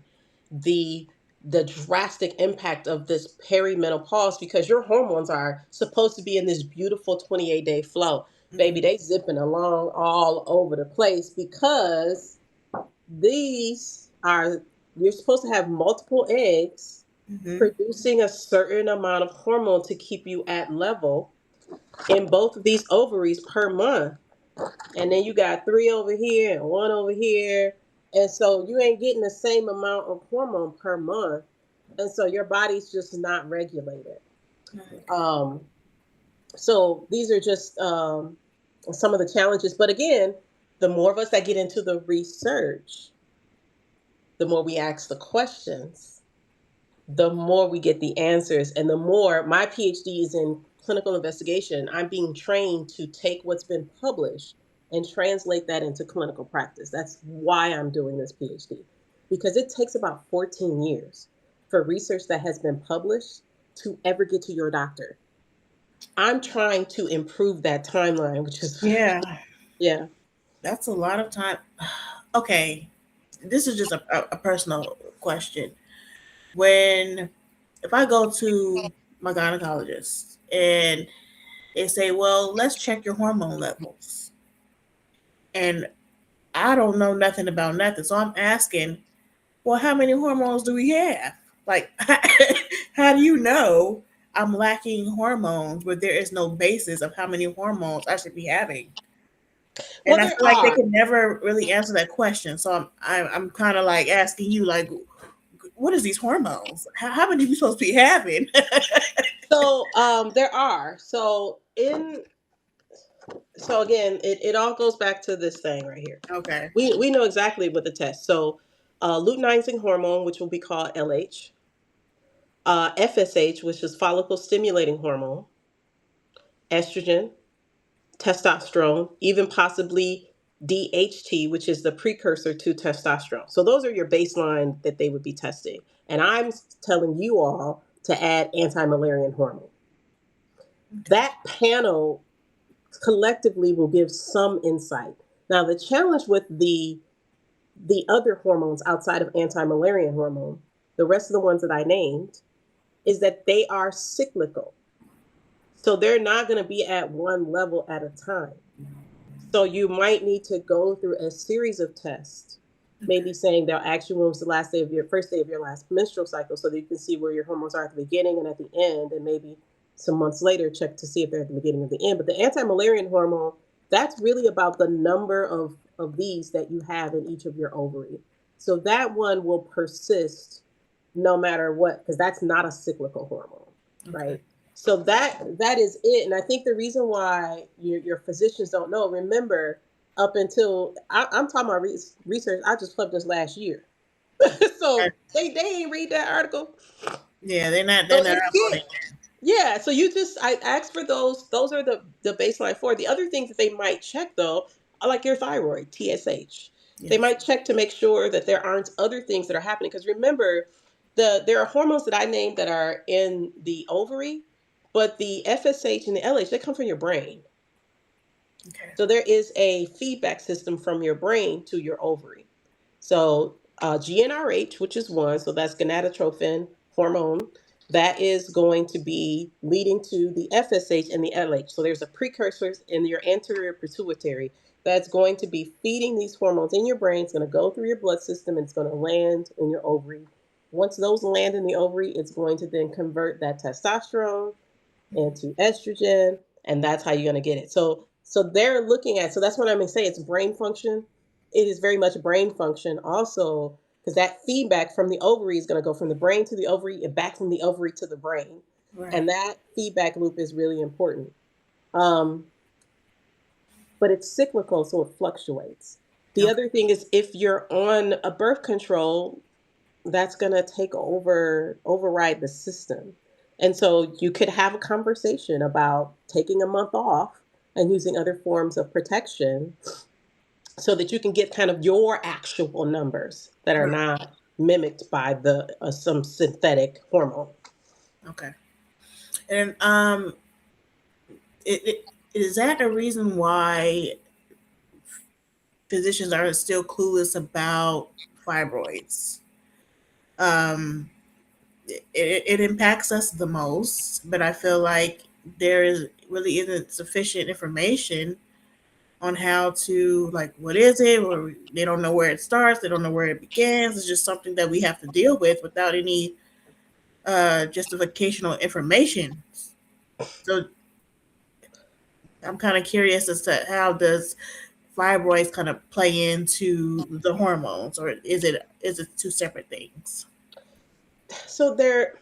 the the drastic impact of this perimenopause because your hormones are supposed to be in this beautiful 28-day flow. Baby, Mm-hmm. they zipping along all over the place because these are, you're supposed to have multiple eggs Mm-hmm. producing a certain amount of hormone to keep you at level in both of these ovaries per month. And then you got three over here and one over here. And so you ain't getting the same amount of hormone per month. And so your body's just not regulated. Okay. Um, So these are just some of the challenges. But again, the more of us that get into the research, the more we ask the questions, the more we get the answers, and the more my PhD is in clinical investigation. I'm being trained to take what's been published and translate that into clinical practice. That's why I'm doing this PhD, because it takes about 14 years for research that has been published to ever get to your doctor. I'm trying to improve that timeline, which is, Yeah, yeah. that's a lot of time. Okay, this is just a personal question. When if I go to my gynecologist and they say, "Well, let's check your hormone levels," and I don't know nothing about nothing, so I'm asking, "Well, how many hormones do we have? Like, how do you know I'm lacking hormones, but there is no basis of how many hormones I should be having?" Well, And I there feel like they are. can never really answer that question. So I'm kind of like asking you, like, what is these hormones? How many are we supposed to be having? So there are. So again, it all goes back to this thing right here. Okay. We know exactly what the test. So luteinizing hormone, which will be called LH, FSH, which is follicle stimulating hormone, estrogen, testosterone, even possibly DHT, which is the precursor to testosterone. So those are your baseline that they would be testing. And I'm telling you all to add anti-Müllerian hormone. Okay. That panel collectively will give some insight. Now, the challenge with the other hormones outside of anti-Müllerian hormone, the rest of the ones that I named, is that they are cyclical. So they're not going to be at one level at a time. So you might need to go through a series of tests, Okay. maybe saying they'll ask you when was the last day of your first day of your last menstrual cycle so that you can see where your hormones are at the beginning and at the end, and maybe some months later check to see if they're at the beginning of the end. But the anti-Müllerian hormone, that's really about the number of these that you have in each of your ovary. So that one will persist no matter what, because that's not a cyclical hormone, Okay. right? So that is it. And I think the reason why your physicians don't know, remember, up until I'm talking about research I just published last year. Okay. So they ain't read that article. Yeah, they're not. They're So not it's on good. it. Yeah, so you just I asked for those. Those are the baseline for. The other things that they might check though, are like your thyroid, TSH. They Yes. might check to make sure that there aren't other things that are happening. Because remember, there are hormones that I named that are in the ovary, but the FSH and the LH, they come from your brain. Okay. So there is a feedback system from your brain to your ovary. So GnRH, which is one, so that's gonadotrophin hormone, that is going to be leading to the FSH and the LH. So there's a precursor in your anterior pituitary that's going to be feeding these hormones in your brain. It's going to go through your blood system and it's going to land in your ovary. Once those land in the ovary, it's going to then convert that testosterone into estrogen, and that's how you're going to get it. So they're looking at, so that's what I'm going to say, it's brain function. It is very much brain function also, because that feedback from the ovary is going to go from the brain to the ovary and back from the ovary to the brain, Right. and that feedback loop is really important. um, but it's cyclical, so it fluctuates. The Okay. other thing is if you're on a birth control, that's going to override the system. And so you could have a conversation about taking a month off and using other forms of protection so that you can get kind of your actual numbers that are Right. not mimicked by the some synthetic hormone. Okay. And is that a reason why physicians are still clueless about fibroids? Um, it impacts us the most, but I feel like there is really isn't sufficient information on how to, like, what is it, or they don't know where it starts, they don't know where it begins. It's just something that we have to deal with without any justificational information. So I'm kind of curious as to how does fibroids kind of play into the hormones, or is it two separate things? So there,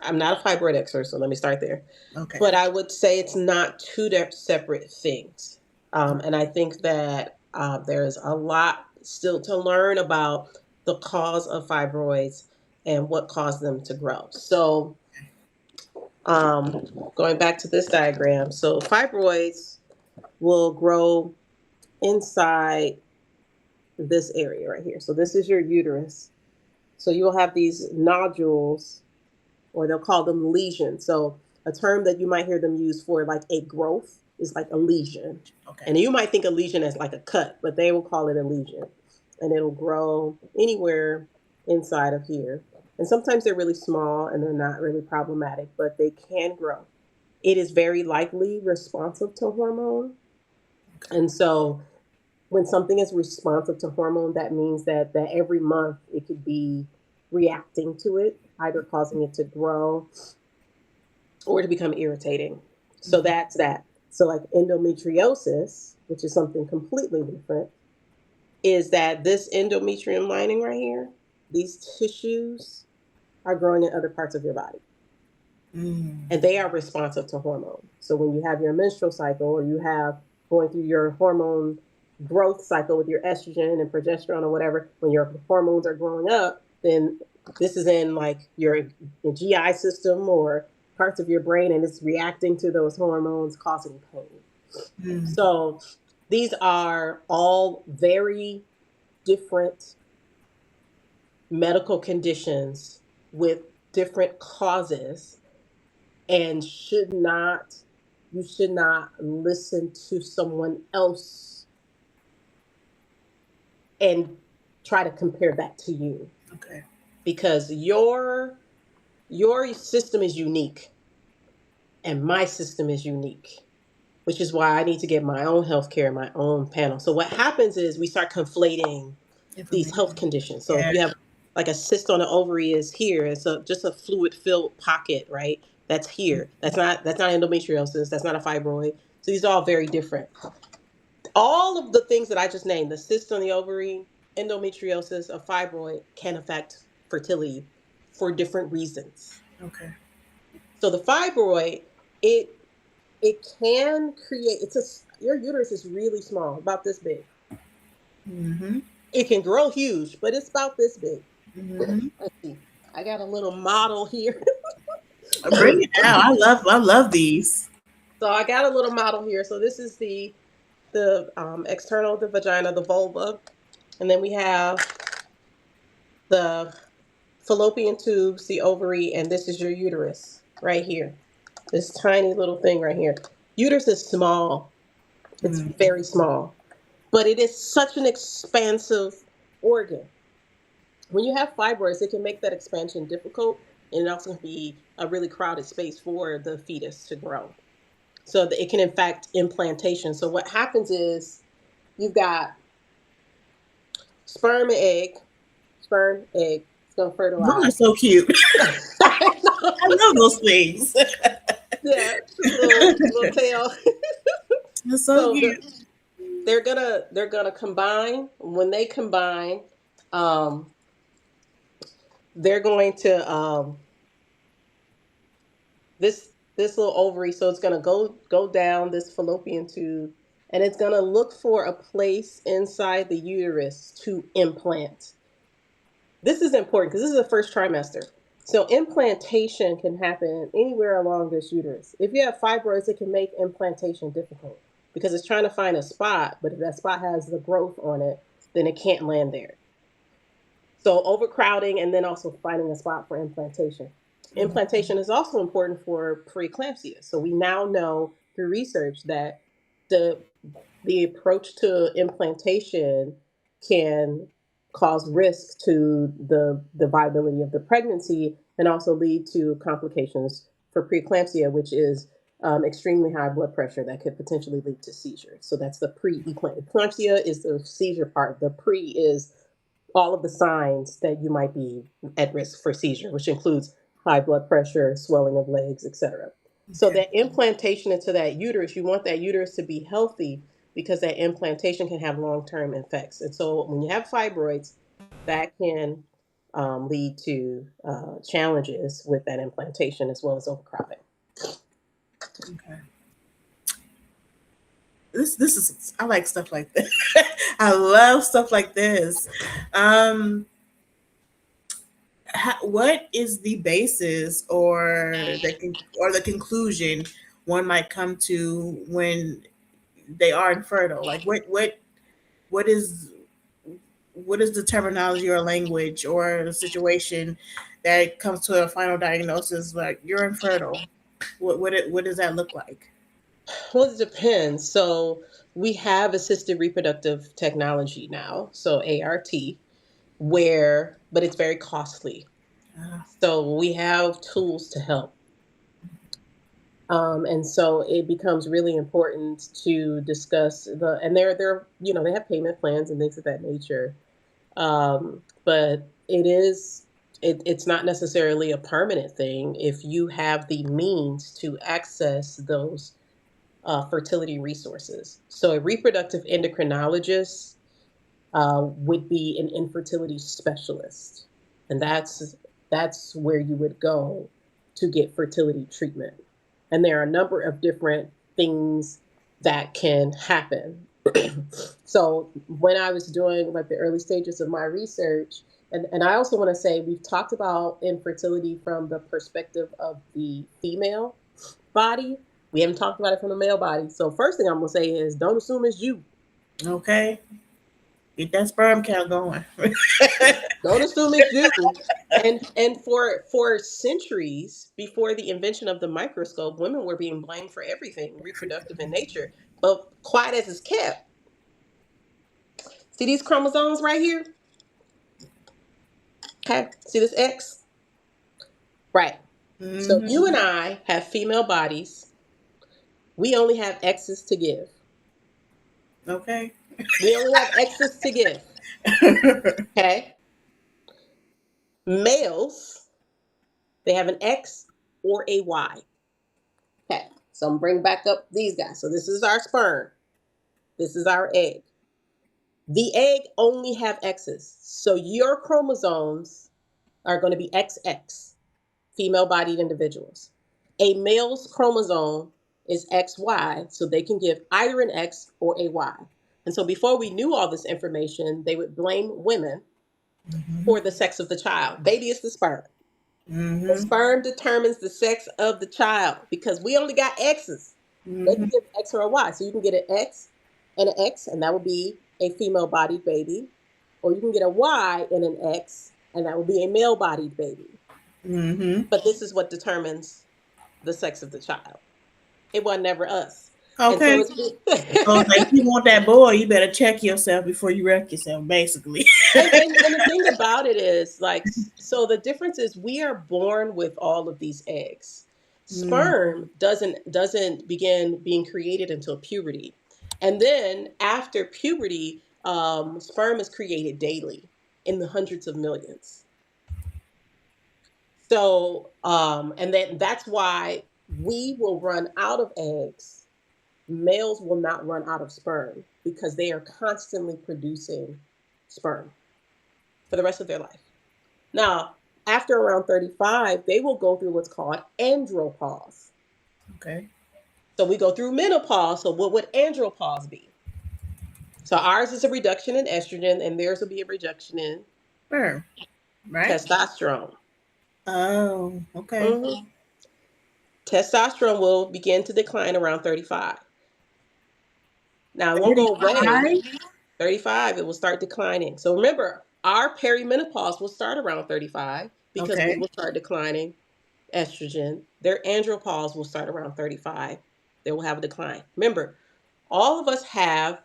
I'm not a fibroid expert, so let me start there. Okay. But I would say it's not two separate things. And I think that there's a lot still to learn about the cause of fibroids and what caused them to grow. So, going back to this diagram, so fibroids will grow inside this area right here. So, this is your uterus. So, you'll have these nodules, or they'll call them lesions. So a term that you might hear them use for like a growth is like a lesion. Okay. And you might think a lesion as like a cut, but they will call it a lesion. And it'll grow anywhere inside of here. And sometimes they're really small and they're not really problematic, but they can grow. It is very likely responsive to hormone. Okay. And so when something is responsive to hormone, that means that every month it could be reacting to it, either causing it to grow or to become irritating. So Mhm. that's that. So, like endometriosis, which is something completely different, is that this endometrium lining right here, these tissues are growing in other parts of your body Mm. and they are responsive to hormone. So, when you have your menstrual cycle or you have going through your hormone growth cycle with your estrogen and progesterone or whatever, when your hormones are growing up, then this is in like your GI system or parts of your brain and it's reacting to those hormones causing pain. Mm. So these are all very different medical conditions with different causes and you should not listen to someone else and try to compare that to you Okay. because your system is unique and my system is unique, which is why I need to get my own healthcare, my own panel. So what happens is we start conflating these health Information. conditions. So if Yeah. you have like a cyst on the ovary is here, it's just a fluid filled pocket, right? That's here. That's not endometriosis. That's not a fibroid. So these are all very different. All of the things that I just named, the cyst on the ovary, endometriosis, a fibroid, can affect fertility for different reasons. Okay. So the fibroid, it it can create. Your uterus is really small, about this big. Mm-hmm. It can grow huge, but it's about this big. Mm-hmm. Let's see. I got a little model here. Bring it out. I love these. So I got a little model here. So this is the external of the vagina, the vulva, and then we have the fallopian tubes, the ovary, and this is your uterus right here. This tiny little thing right here. Uterus is small. It's Mm. very small, but it is such an expansive organ. When you have fibroids, it can make that expansion difficult, and it also can be a really crowded space for the fetus to grow. So that it can infect implantation. So what happens is you've got sperm and egg, sperm, egg. It's gonna Those are fertilize. so cute. I know. I love those things. Yeah, little tail. They're so So cute. they're gonna combine. When they combine, um, they're going to this little ovary. So it's gonna go down this fallopian tube, and it's gonna look for a place inside the uterus to implant. This is important because this is the first trimester. So implantation can happen anywhere along this uterus. If you have fibroids, it can make implantation difficult because it's trying to find a spot, but if that spot has the growth on it, then it can't land there. So overcrowding and then also finding a spot for implantation. Mhm. Implantation is also important for preeclampsia. So we now know through research that the the approach to implantation can cause risk to the viability of the pregnancy and also lead to complications for preeclampsia, which is extremely high blood pressure that could potentially lead to seizures. So that's the pre-eclampsia is the seizure part. The pre is all of the signs that you might be at risk for seizure, which includes high blood pressure, swelling of legs, etc. So Okay. that implantation into that uterus, you want that uterus to be healthy because that implantation can have long-term effects. And so when you have fibroids, that can lead to challenges with that implantation as well as overcropping. Okay. This is, I like stuff like this. I love stuff like this. Um, what is the basis or the conclusion one might come to when they are infertile? Like what is what is the terminology or language or the situation that comes to a final diagnosis like you're infertile? What does that look like? Well, it depends. So we have assisted reproductive technology now, so ART, where, but it's very costly. Uh, So we have tools to help. And so it becomes really important to discuss and they're, they have payment plans and things of that nature. But it's not necessarily a permanent thing if you have the means to access those fertility resources. So a reproductive endocrinologist would be an infertility specialist, and that's where you would go to get fertility treatment. And there are a number of different things that can happen. So when I was doing like the early stages of my research, and I also want to say we've talked about infertility from the perspective of the female body. We haven't talked about it from the male body. So first thing I'm gonna say is don't assume it's you. okay, get that sperm count going. Don't assume it's you. And for centuries before the invention of the microscope, women were being blamed for everything reproductive in nature. But quiet as it's kept. See these chromosomes right here? Okay. See this X? Right. So Hmm. you and I have female bodies. We only have X's to give. Okay. We only have X's to give. Okay. Males, they have an X or a Y. Okay. So I'm bring back up these guys. So this is our sperm. This is our egg. The egg only have X's. So your chromosomes are going to be XX, female bodied individuals. A male's chromosome is XY, so they can give either an X or a Y. And so before we knew all this information, they would blame women Hmm. for the sex of the child. Baby is the sperm. The Hmm. sperm determines the sex of the child because we only got X's. They can Hmm. give X or a Y. So you can get an X, and that would be a female bodied baby. Or you can get a Y and an X, and that would be a male bodied baby. Hmm. But this is what determines the sex of the child. It was never us. And so Okay. it's So it's like if you want that boy, you better check yourself before you wreck yourself, basically. and the thing about it is like, so the difference is we are born with all of these eggs. Mm. Sperm doesn't begin being created until puberty, and then after puberty, sperm is created daily in the hundreds of millions. So and then that's why we will run out of eggs. Males will not run out of sperm because they are constantly producing sperm for the rest of their life. Now, after around 35, they will go through what's called andropause. Okay. So we go through menopause. So what would andropause be? So ours is a reduction in estrogen, and theirs will be a reduction in Sure. Right. testosterone. Oh. Okay. Mhm. Testosterone will begin to decline around 35. Now, it won't go away. 35. 35, it will start declining. So remember, our perimenopause will start around 35 because we Okay. will start declining estrogen. Their andropause will start around 35. They will have a decline. Remember, all of us have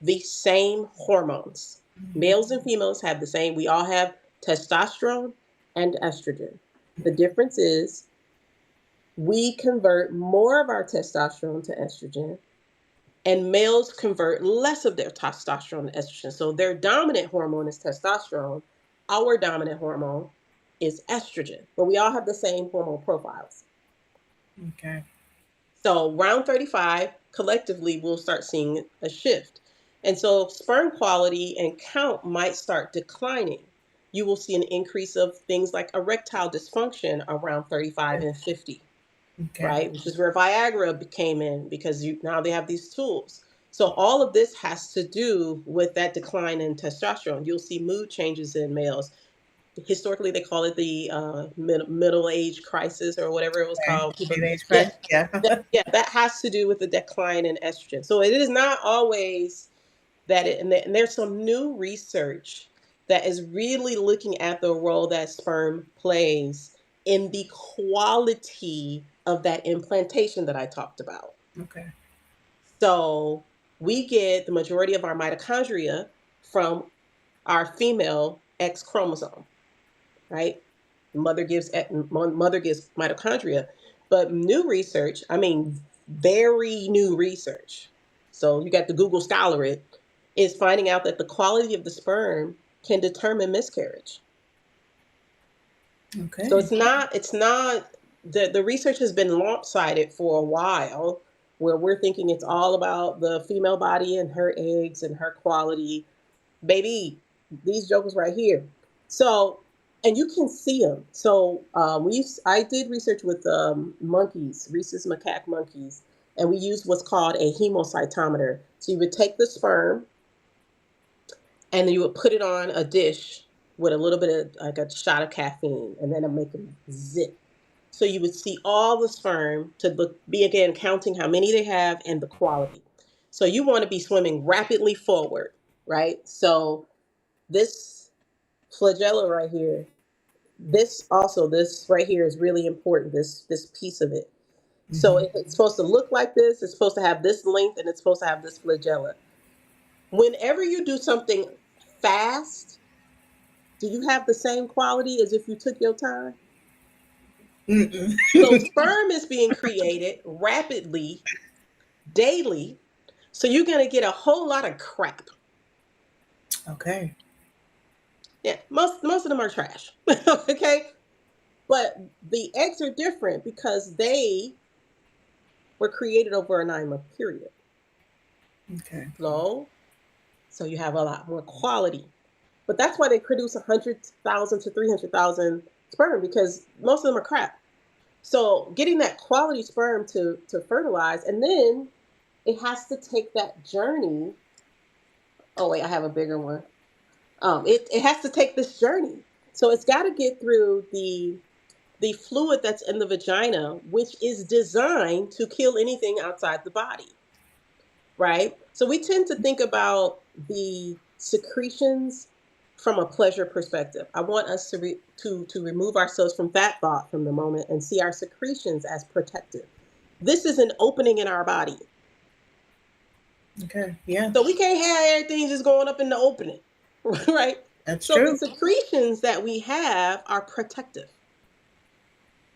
the same hormones. Males and females have the same. We all have testosterone and estrogen. The difference is we convert more of our testosterone to estrogen, and males convert less of their testosterone to estrogen. So their dominant hormone is testosterone. Our dominant hormone is estrogen, but we all have the same hormone profiles. Okay. So around 35, collectively, we'll start seeing a shift. And so sperm quality and count might start declining. you will see an increase of things like erectile dysfunction around 35 and 50, Okay. right? Which is where Viagra came in, because now they have these tools. So all of this has to do with that decline in testosterone. You'll see mood changes in males. Historically, they call it the middle age crisis or whatever it was Okay. called. People, Teenage yeah, crush. Yeah. yeah, that has to do with the decline in estrogen. So it is not always that and there's some new research that is really looking at the role that sperm plays in the quality of that implantation that I talked about. Okay. So we get the majority of our mitochondria from our female X chromosome, right? Mother gives mitochondria, but new research, I mean, very new research. So you got to Google Scholar it, is finding out that the quality of the sperm can determine miscarriage. So Okay. it's not the research has been lopsided for a while, where we're thinking it's all about the female body and her eggs and her quality. Baby, these jokers right here. So, and you can see them. So, I did research with monkeys, rhesus macaque monkeys, and we used what's called a hemocytometer. So you would take the sperm and then you would put it on a dish with a little bit of like a shot of caffeine, and then it make them zip. So you would see all the sperm to be again counting how many they have and the quality. So you want to be swimming rapidly forward, right? So this flagella right here, this right here is really important, this piece of it. So Hmm. it's supposed to look like this, it's supposed to have this length, and it's supposed to have this flagella. Whenever you do something fast, do you have the same quality as if you took your time? Mm-mm. So sperm is being created rapidly, daily, so you're going to get a whole lot of crap. Okay. Yeah, most of them are trash. Okay, but the eggs are different because they were created over a 9 month period. Okay. Slow, so you have a lot more quality. But that's why they produce 100,000 to 300,000 sperm, because most of them are crap. So getting that quality sperm to fertilize, and then it has to take that journey. Oh wait, I have a bigger one. It has to take this journey. So it's got to get through the fluid that's in the vagina, which is designed to kill anything outside the body, right? So we tend to think about the secretions from a pleasure perspective. I want us to remove ourselves from that thought from the moment and see our secretions as protective. This is an opening in our body. Okay. Yeah. So we can't have everything just going up in the opening, right? That's So the true. secretions that we have are protective.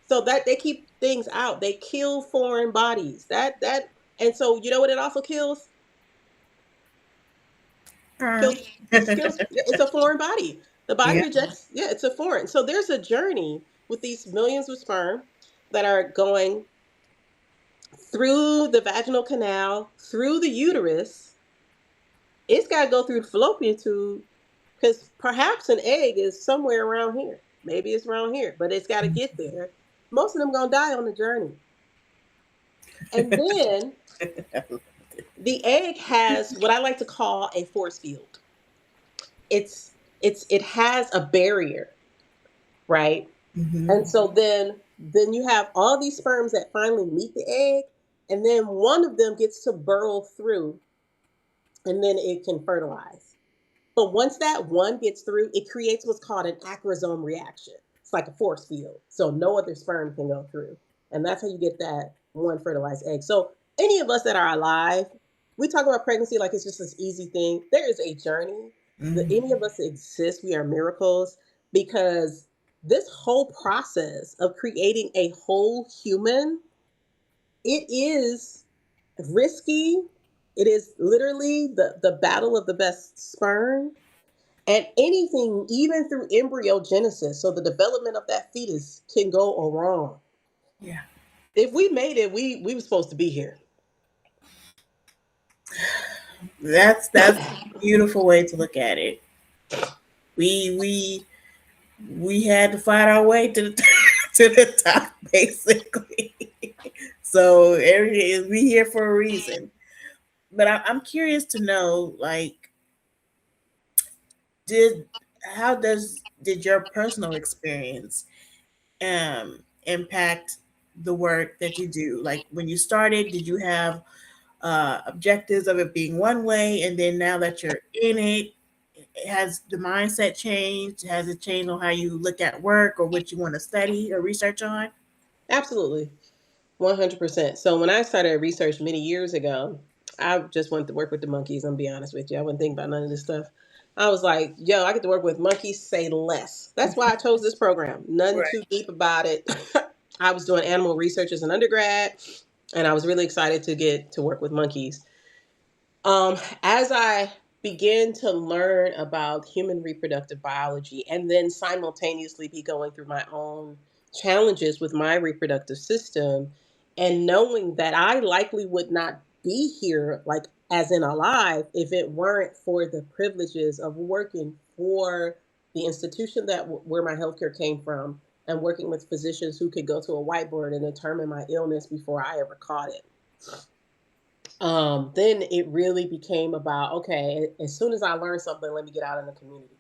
So that they keep things out. They kill foreign bodies. And so you know what it also kills? Uh, Kills, it's a foreign body. The body yeah. rejects, yeah, it's a foreign. So there's a journey with these millions of sperm that are going through the vaginal canal, through the uterus. It's got to go through the fallopian tube, because perhaps an egg is somewhere around here. Maybe it's around here, but it's got to get there. Most of them going to die on the journey. And then the egg has what I like to call a force field. It has a barrier, right? Hmm. And so then you have all these sperms that finally meet the egg, and then one of them gets to burrow through, and then it can fertilize. But once that one gets through, it creates what's called an acrosome reaction. It's like a force field. So no other sperm can go through. And that's how you get that one fertilized egg. So any of us that are alive, we talk about pregnancy like it's just this easy thing. There is a journey. That Hmm. any of us that exist, we are miracles, because this whole process of creating a whole human, it is risky. It is literally the battle of the best sperm, and anything, even through embryogenesis, so the development of that fetus can go wrong. Yeah. If we made it, we were supposed to be here. That's a beautiful way to look at it. We we had to fight our way to the to the top, basically. So every we here for a reason. But I'm curious to know, like, did how does did your personal experience impact the work that you do? Like when you started, did you have objectives of it being one way, and then now that you're in it, has the mindset changed? Has it changed on how you look at work or what you want to study or research on? Absolutely. 100%. So when I started research many years ago, I just wanted to work with the monkeys. I'm gonna be honest with you. I wasn't thinking about none of this stuff. I was like, yo, I get to work with monkeys, say less. That's why I chose this program. Nothing too Right. deep about it. I was doing animal research as an undergrad, and I was really excited to get to work with monkeys. As I began to learn about human reproductive biology and then simultaneously be going through my own challenges with my reproductive system, and knowing that I likely would not be here, like as in alive, if it weren't for the privileges of working for the institution that where my healthcare came from and working with physicians who could go to a whiteboard and determine my illness before I ever caught it. Then it really became about, okay, as soon as I learn something, let me get out in the community.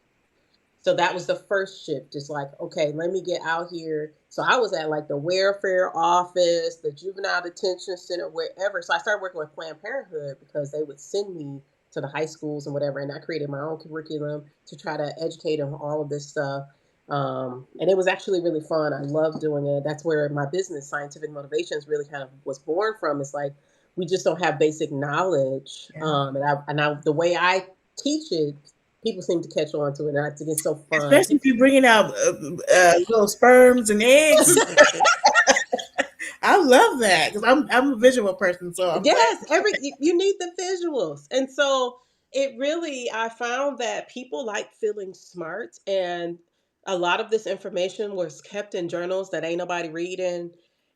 So that was the first shift. It's like, okay, let me get out here. So I was at like the welfare office, the juvenile detention center, wherever. So I started working with Planned Parenthood because they would send me to the high schools and whatever. And I created my own curriculum to try to educate them on all of this stuff. And it was actually really fun. I love doing it. That's where my business, Scientific Motivations, really kind of was born from. It's like we just don't have basic knowledge. Yeah. The way I teach it, people seem to catch on to it. And I think it's so fun. Especially if you're bringing out little sperms and eggs. I love that because I'm a visual person, so I'm glad. Yes, you need the visuals. And so it really I found that people like feeling smart, and a lot of this information was kept in journals that ain't nobody reading.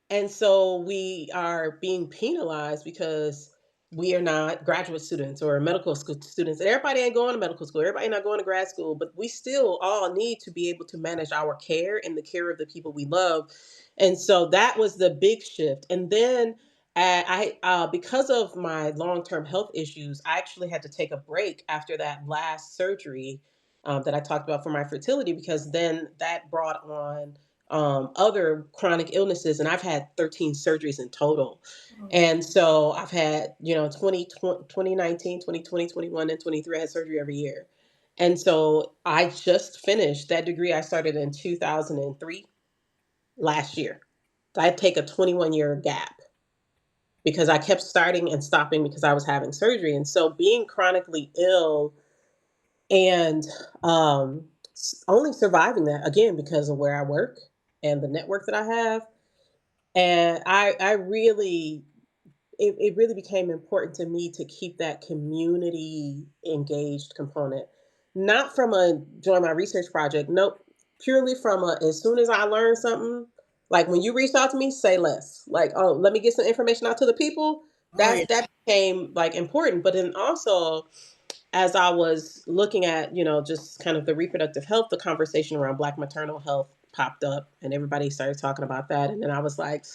And so we are being penalized because we are not graduate students or medical school students. And everybody ain't going to medical school. Everybody not going to grad school, but we still all need to be able to manage our care and the care of the people we love. And so that was the big shift. And then because of my long term health issues, I actually had to take a break after that last surgery that I talked about for my fertility, because then that brought on other chronic illnesses. And I've had 13 surgeries in total. And so I've had, 2019, 2020, 21, and 23, I had surgery every year. And so I just finished that degree. I started in 2003 last year. So I had to take a 21-year gap because I kept starting and stopping because I was having surgery. And so being chronically ill and only surviving that again because of where I work and the network that I have. And I really it really became important to me to keep that community engaged component. Not from a join my research project, nope. Purely from a as soon as I learn something, like when you reached out to me, say less. Like, oh, let me get some information out to the people. Oh yeah. That became like important. But then also as I was looking at, just kind of the reproductive health, the conversation around Black maternal health popped up and everybody started talking about that. And then I was like,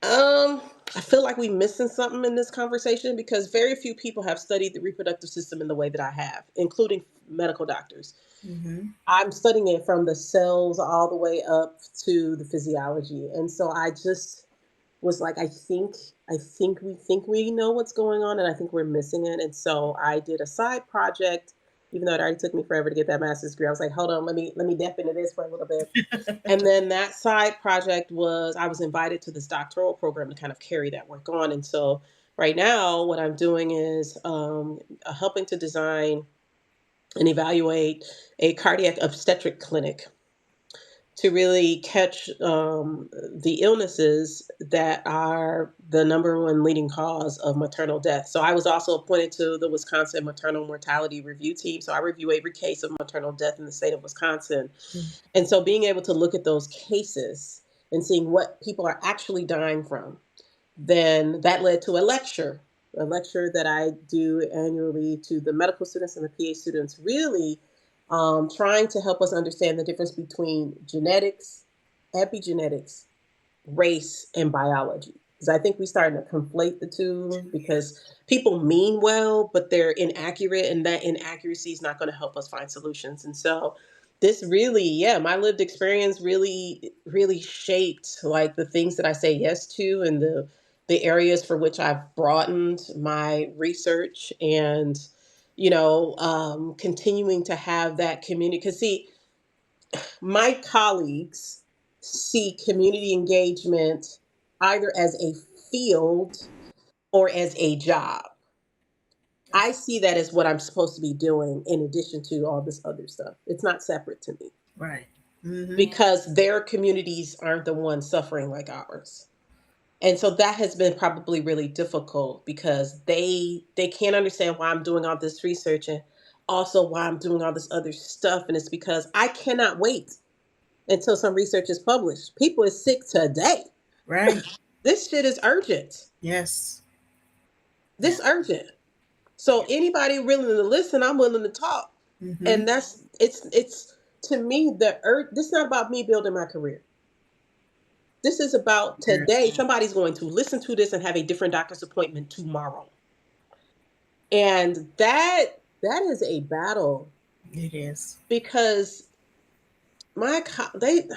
I feel like we missing something in this conversation because very few people have studied the reproductive system in the way that I have, including medical doctors. Hmm. I'm studying it from the cells all the way up to the physiology. And so I just was like, I think we know what's going on, and I think we're missing it. And so I did a side project, even though it already took me forever to get that master's degree. I was like, hold on, let me dip into this for a little bit. And then that side project was I was invited to this doctoral program to kind of carry that work on. And so right now, what I'm doing is helping to design and evaluate a cardiac obstetric clinic to really catch the illnesses that are the number one leading cause of maternal death. So I was also appointed to the Wisconsin Maternal Mortality Review Team. So I review every case of maternal death in the state of Wisconsin. And so being able to look at those cases and seeing what people are actually dying from, then that led to a lecture that I do annually to the medical students and the PA students, really trying to help us understand the difference between genetics, epigenetics, race, and biology. Because I think we starting to conflate the two because people mean well, but they're inaccurate, and that inaccuracy is not going to help us find solutions. And so, this really, yeah, my lived experience really, really shaped like the things that I say yes to, and the areas for which I've broadened my research and continuing to have that community. Because see, my colleagues see community engagement either as a field or as a job. I see that as what I'm supposed to be doing in addition to all this other stuff. It's not separate to me Right. Mm-hmm. because their communities aren't the ones suffering like ours. And so that has been probably really difficult because they can't understand why I'm doing all this research and also why I'm doing all this other stuff, and it's because I cannot wait until some research is published. People is sick today. Right. This shit is urgent. Yes. Yeah. This urgent. So anybody willing to listen, I'm willing to talk. Mm-hmm. And that's it's to me this is not about me building my career. This is about Yeah. today. Somebody's going to listen to this and have a different doctor's appointment tomorrow. And that is a battle It is. because they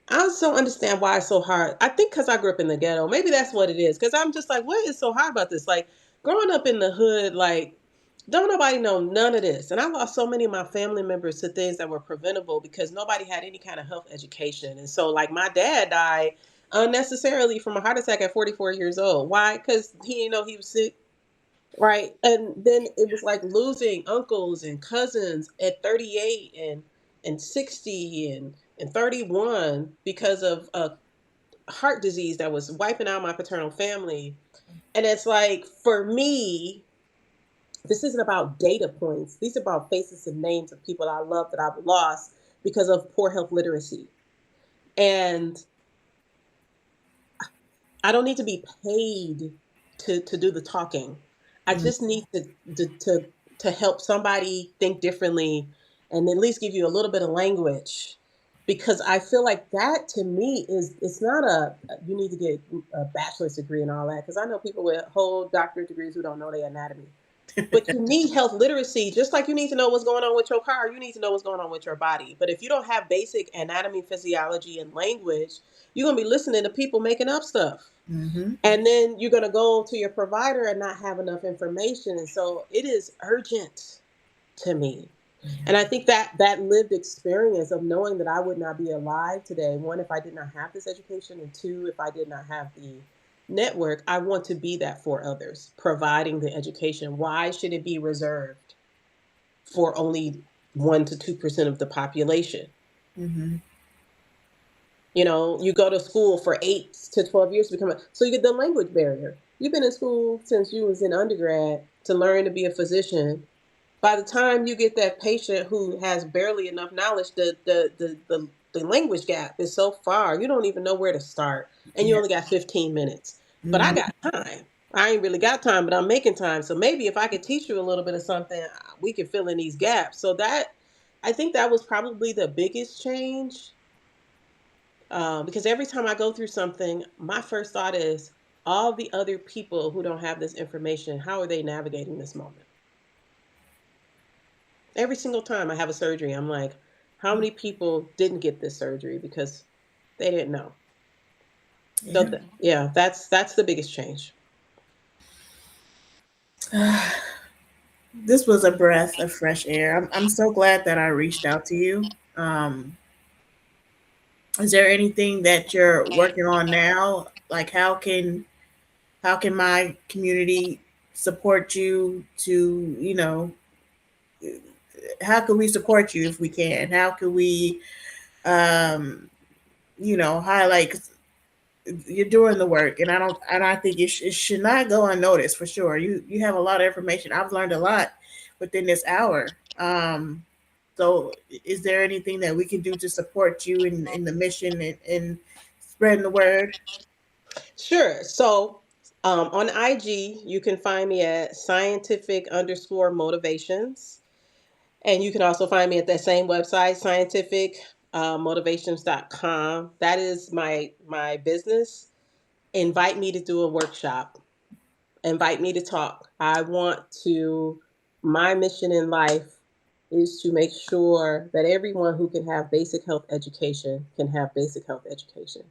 I also don't understand why it's so hard. I think because I grew up in the ghetto. Maybe that's what it is. Because I'm just like, what is so hard about this? Like, growing up in the hood, like, don't nobody know none of this. And I lost so many of my family members to things that were preventable because nobody had any kind of health education. And so, like, my dad died unnecessarily from a heart attack at 44 years old. Why? Because he didn't know he was sick. Right. And then it was like losing uncles and cousins at 38 and 60 and 31 because of heart disease that was wiping out my paternal family. And it's like, for me, this isn't about data points. These are about faces and names of people I love that I've lost because of poor health literacy. And I don't need to be paid to do the talking. I Mm. just need to help somebody think differently and at least give you a little bit of language, because I feel like that to me is it's not a you need to get a bachelor's degree and all that, because I know people with whole doctorate degrees who don't know their anatomy. But you need health literacy, just like you need to know what's going on with your car, you need to know what's going on with your body. But if you don't have basic anatomy, physiology, and language, you're gonna be listening to people making up stuff. Mm-hmm. And then you're going to go to your provider and not have enough information. And so it is urgent to me. And I Yeah. think that lived experience of knowing that I would not be alive today, one, if I did not have this education, and two, if I did not have the network, I want to be that for others, providing the education. Why should it be reserved for only 1 to 2% of the population? Mm-hmm. You go to school for 8 to 12 years to become so you get the language barrier. You've been in school since you was in undergrad to learn to be a physician. By the time you get that patient who has barely enough knowledge, the language gap is so far, you don't even know where to start. And you Yeah. only got 15 minutes. But I Mm-hmm. got time. I ain't really got time, but I'm making time. So maybe if I could teach you a little bit of something, we can fill in these gaps. So I think that was probably the biggest change, because every time I go through something, my first thought is all the other people who don't have this information, how are they navigating this moment? Every single time I have a surgery, I'm like, how many people didn't get this surgery because they didn't know? So Yeah. yeah, that's the biggest change. This was a breath of fresh air. I'm so glad that I reached out to you. Is there anything that you're working on now? Like how can my community support you to, how can we support you if we can? How can we um, highlight 'cause you're doing the work, and I think it should not go unnoticed for sure. You have a lot of information. I've learned a lot within this hour. So is there anything that we can do to support you in the mission and spreading the word? Sure. So on IG, you can find me at scientific underscore motivations. And you can also find me at that same website, scientificmotivations.com. That is my business. Invite me to do a workshop. Invite me to talk. My mission in life is to make sure that everyone who can have basic health education can have basic health education.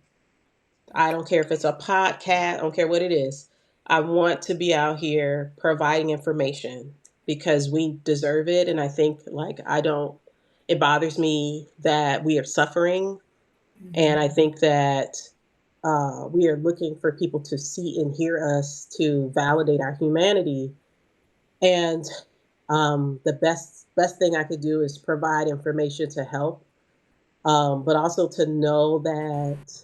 I don't care if it's a podcast, I don't care what it is. I want to be out here providing information because we deserve it. And I think, like, it bothers me that we are suffering. And I think that we are looking for people to see and hear us to validate our humanity. And the best thing I could do is provide information to help, but also to know that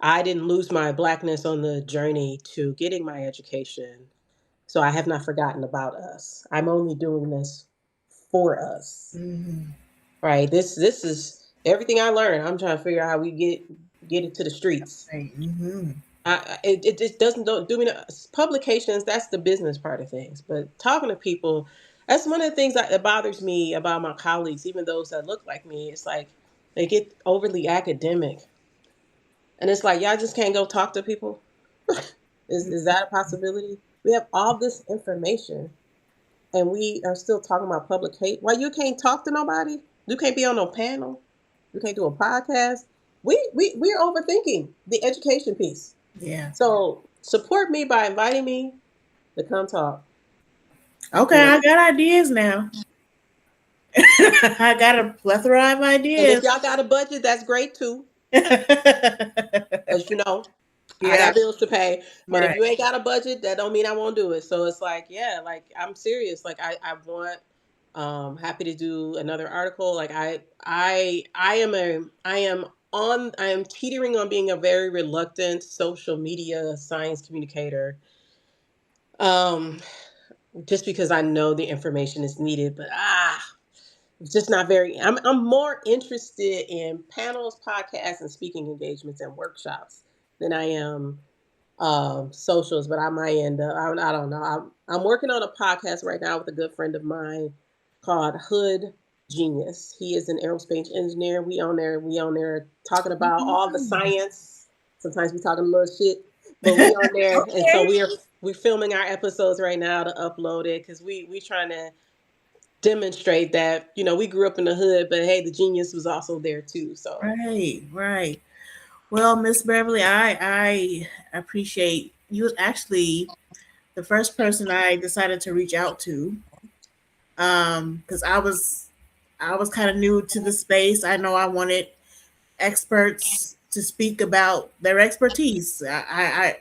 I didn't lose my blackness on the journey to getting my education. So I have not forgotten about us. I'm only doing this for us. Mm-hmm. Right? This is everything I learned. I'm trying to figure out how we get it to the streets. Right. Mm-hmm. It just doesn't do me publications. That's the business part of things. But talking to people, that's one of the things that bothers me about my colleagues, even those that look like me. It's like they get overly academic, and it's like y'all just can't go talk to people. Is that a possibility? We have all this information, and we are still talking about publication. Why you can't talk to nobody? You can't be on no panel. You can't do a podcast. We're overthinking the education piece. Yeah. So support me by inviting me to come talk. Okay, You know, I got ideas now. I got a plethora of and if ideas. y'all got a budget, that's great too. As you know, I Yeah. got bills to pay. But if Right. you ain't got a budget, that don't mean I won't do it. So it's like, yeah, like I'm serious. Like I want happy to do another article. Like I am teetering on being a very reluctant social media science communicator. Um just because I know the information is needed, but it's just not very. I'm more interested in panels, podcasts, and speaking engagements and workshops than I am socials. But I might end up. I don't know. I'm working on a podcast right now with a good friend of mine called Hood Genius. He is an aerospace engineer. We on there. We on there talking about all the science. Sometimes we talking a little shit, but we on there, and so Okay. we're filming our episodes right now to upload it because we trying to demonstrate that we grew up in the hood, but hey, the genius was also there too. So Right. Right. Well, Miss Beverly, I appreciate you. Was actually the first person I decided to reach out to, because I was kind of new to the space. I know I wanted experts to speak about their expertise.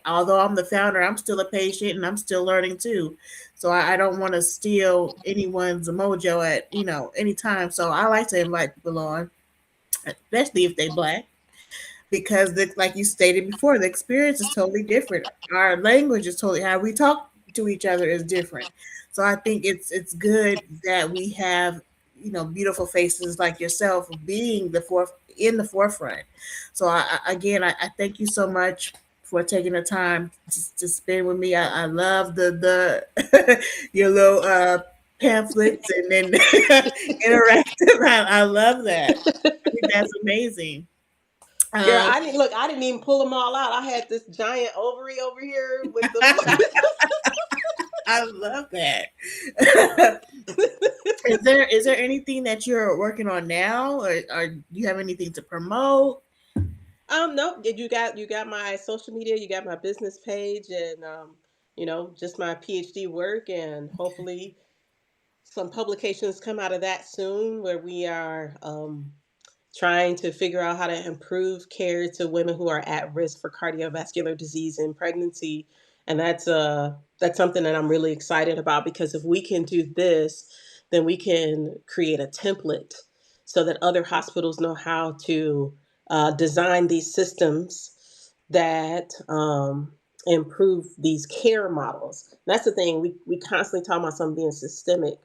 Although I'm the founder, I'm still a patient and I'm still learning too. So I don't want to steal anyone's mojo at any time. So I like to invite people on, especially if they black, because like you stated before, the experience is totally different. Our language is totally, how we talk to each other is different. So I think it's good that we have beautiful faces like yourself being in the forefront. So again, I thank you so much for taking the time to spend with me. I love the your little pamphlets and then interactive. I love that. I think that's amazing. girl, Um, I didn't even pull them all out. I had this giant ovary over here with the I love that. Is there anything that you're working on now, or do you have anything to promote? no, you got my social media, you got my business page, and just my PhD work, and hopefully some publications come out of that soon where we are trying to figure out how to improve care to women who are at risk for cardiovascular disease in pregnancy. And that's something that I'm really excited about, because if we can do this, then we can create a template so that other hospitals know how to design these systems that improve these care models. That's the thing. We constantly talk about something being systemic.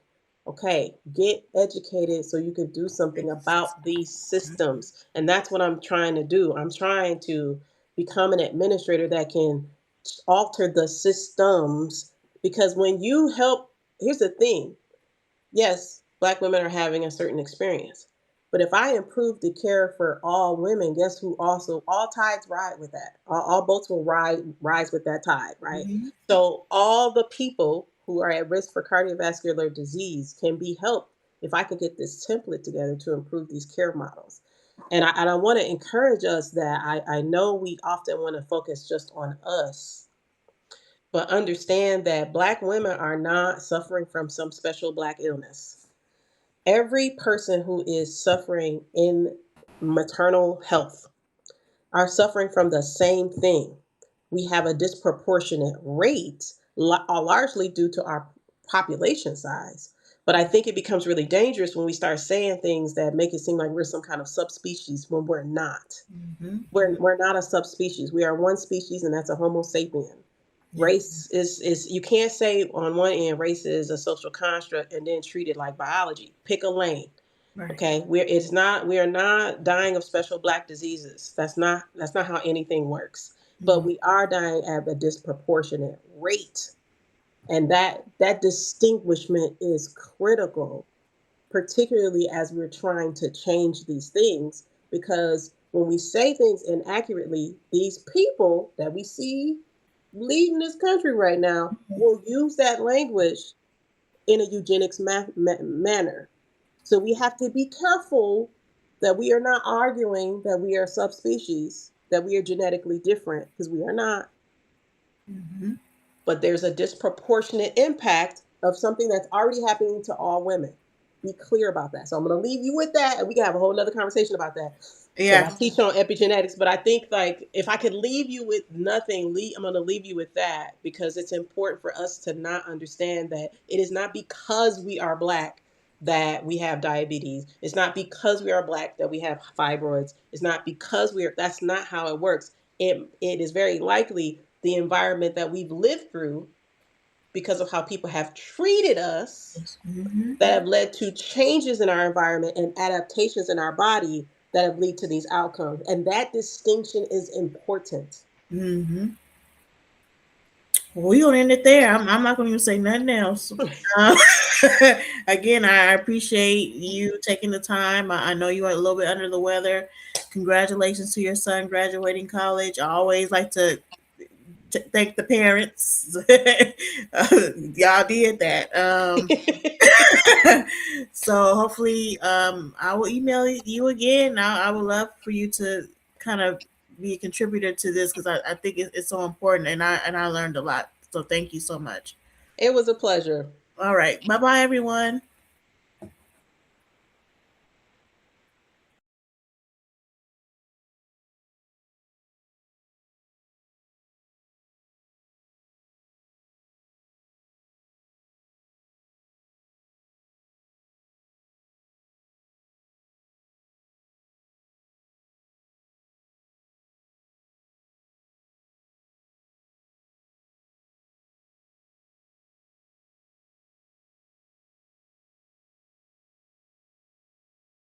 Okay, get educated so you can do something about these systems. And that's what I'm trying to do. I'm trying to become an administrator that can alter the systems, because when you help, here's the thing. Yes, Black women are having a certain experience. But if I improve the care for all women, guess who also, all tides ride with that. All boats will rise with that tide, right? Mm-hmm. So all the people who are at risk for cardiovascular disease can be helped if I can get this template together to improve these care models. And I want to encourage us that I know we often want to focus just on us, but understand that Black women are not suffering from some special Black illness. Every person who is suffering in maternal health are suffering from the same thing. We have a disproportionate rate, largely due to our population size. But I think it becomes really dangerous when we start saying things that make it seem like we're some kind of subspecies when we're not. Mm-hmm. We're not a subspecies. We are one species, and that's a Homo sapien. Yeah. Race is you can't say on one end race is a social construct and then treat it like biology. Pick a lane. Right. Okay, we are not dying of special Black diseases. That's not how anything works. But Mm-hmm. we are dying at a disproportionate rate, and that distinguishment is critical, particularly as we're trying to change these things. Because when we say things inaccurately, these people that we see leading this country right now will use that language in a eugenics manner. So we have to be careful that we are not arguing that we are subspecies, that we are genetically different, because we are not. Mm-hmm. But there's a disproportionate impact of something that's already happening to all women. Be clear about that. So I'm going to leave you with that, and we can have a whole nother conversation about that because I Yeah. teach on epigenetics. But I think like if I could leave you with nothing, I'm going to leave you with that because it's important for us to not understand that it is not because we are Black that we have diabetes. It's not because we are Black that we have fibroids. It's not because we are. That's not how it works. It is very likely the environment that we've lived through because of how people have treated us Mm-hmm. that have led to changes in our environment and adaptations in our body that have led to these outcomes. And that distinction is important. Mm-hmm. Well, we gonna end it there. I'm not gonna even say nothing else. Uh, again, I appreciate you taking the time. I know you are a little bit under the weather. Congratulations to your son graduating college. I always like to thank the parents. Y'all did that. So hopefully, I will email you again. I would love for you to kind of be a contributor to this because I think it's so important, and I learned a lot. So thank you so much. It was a pleasure. All right, bye bye, everyone.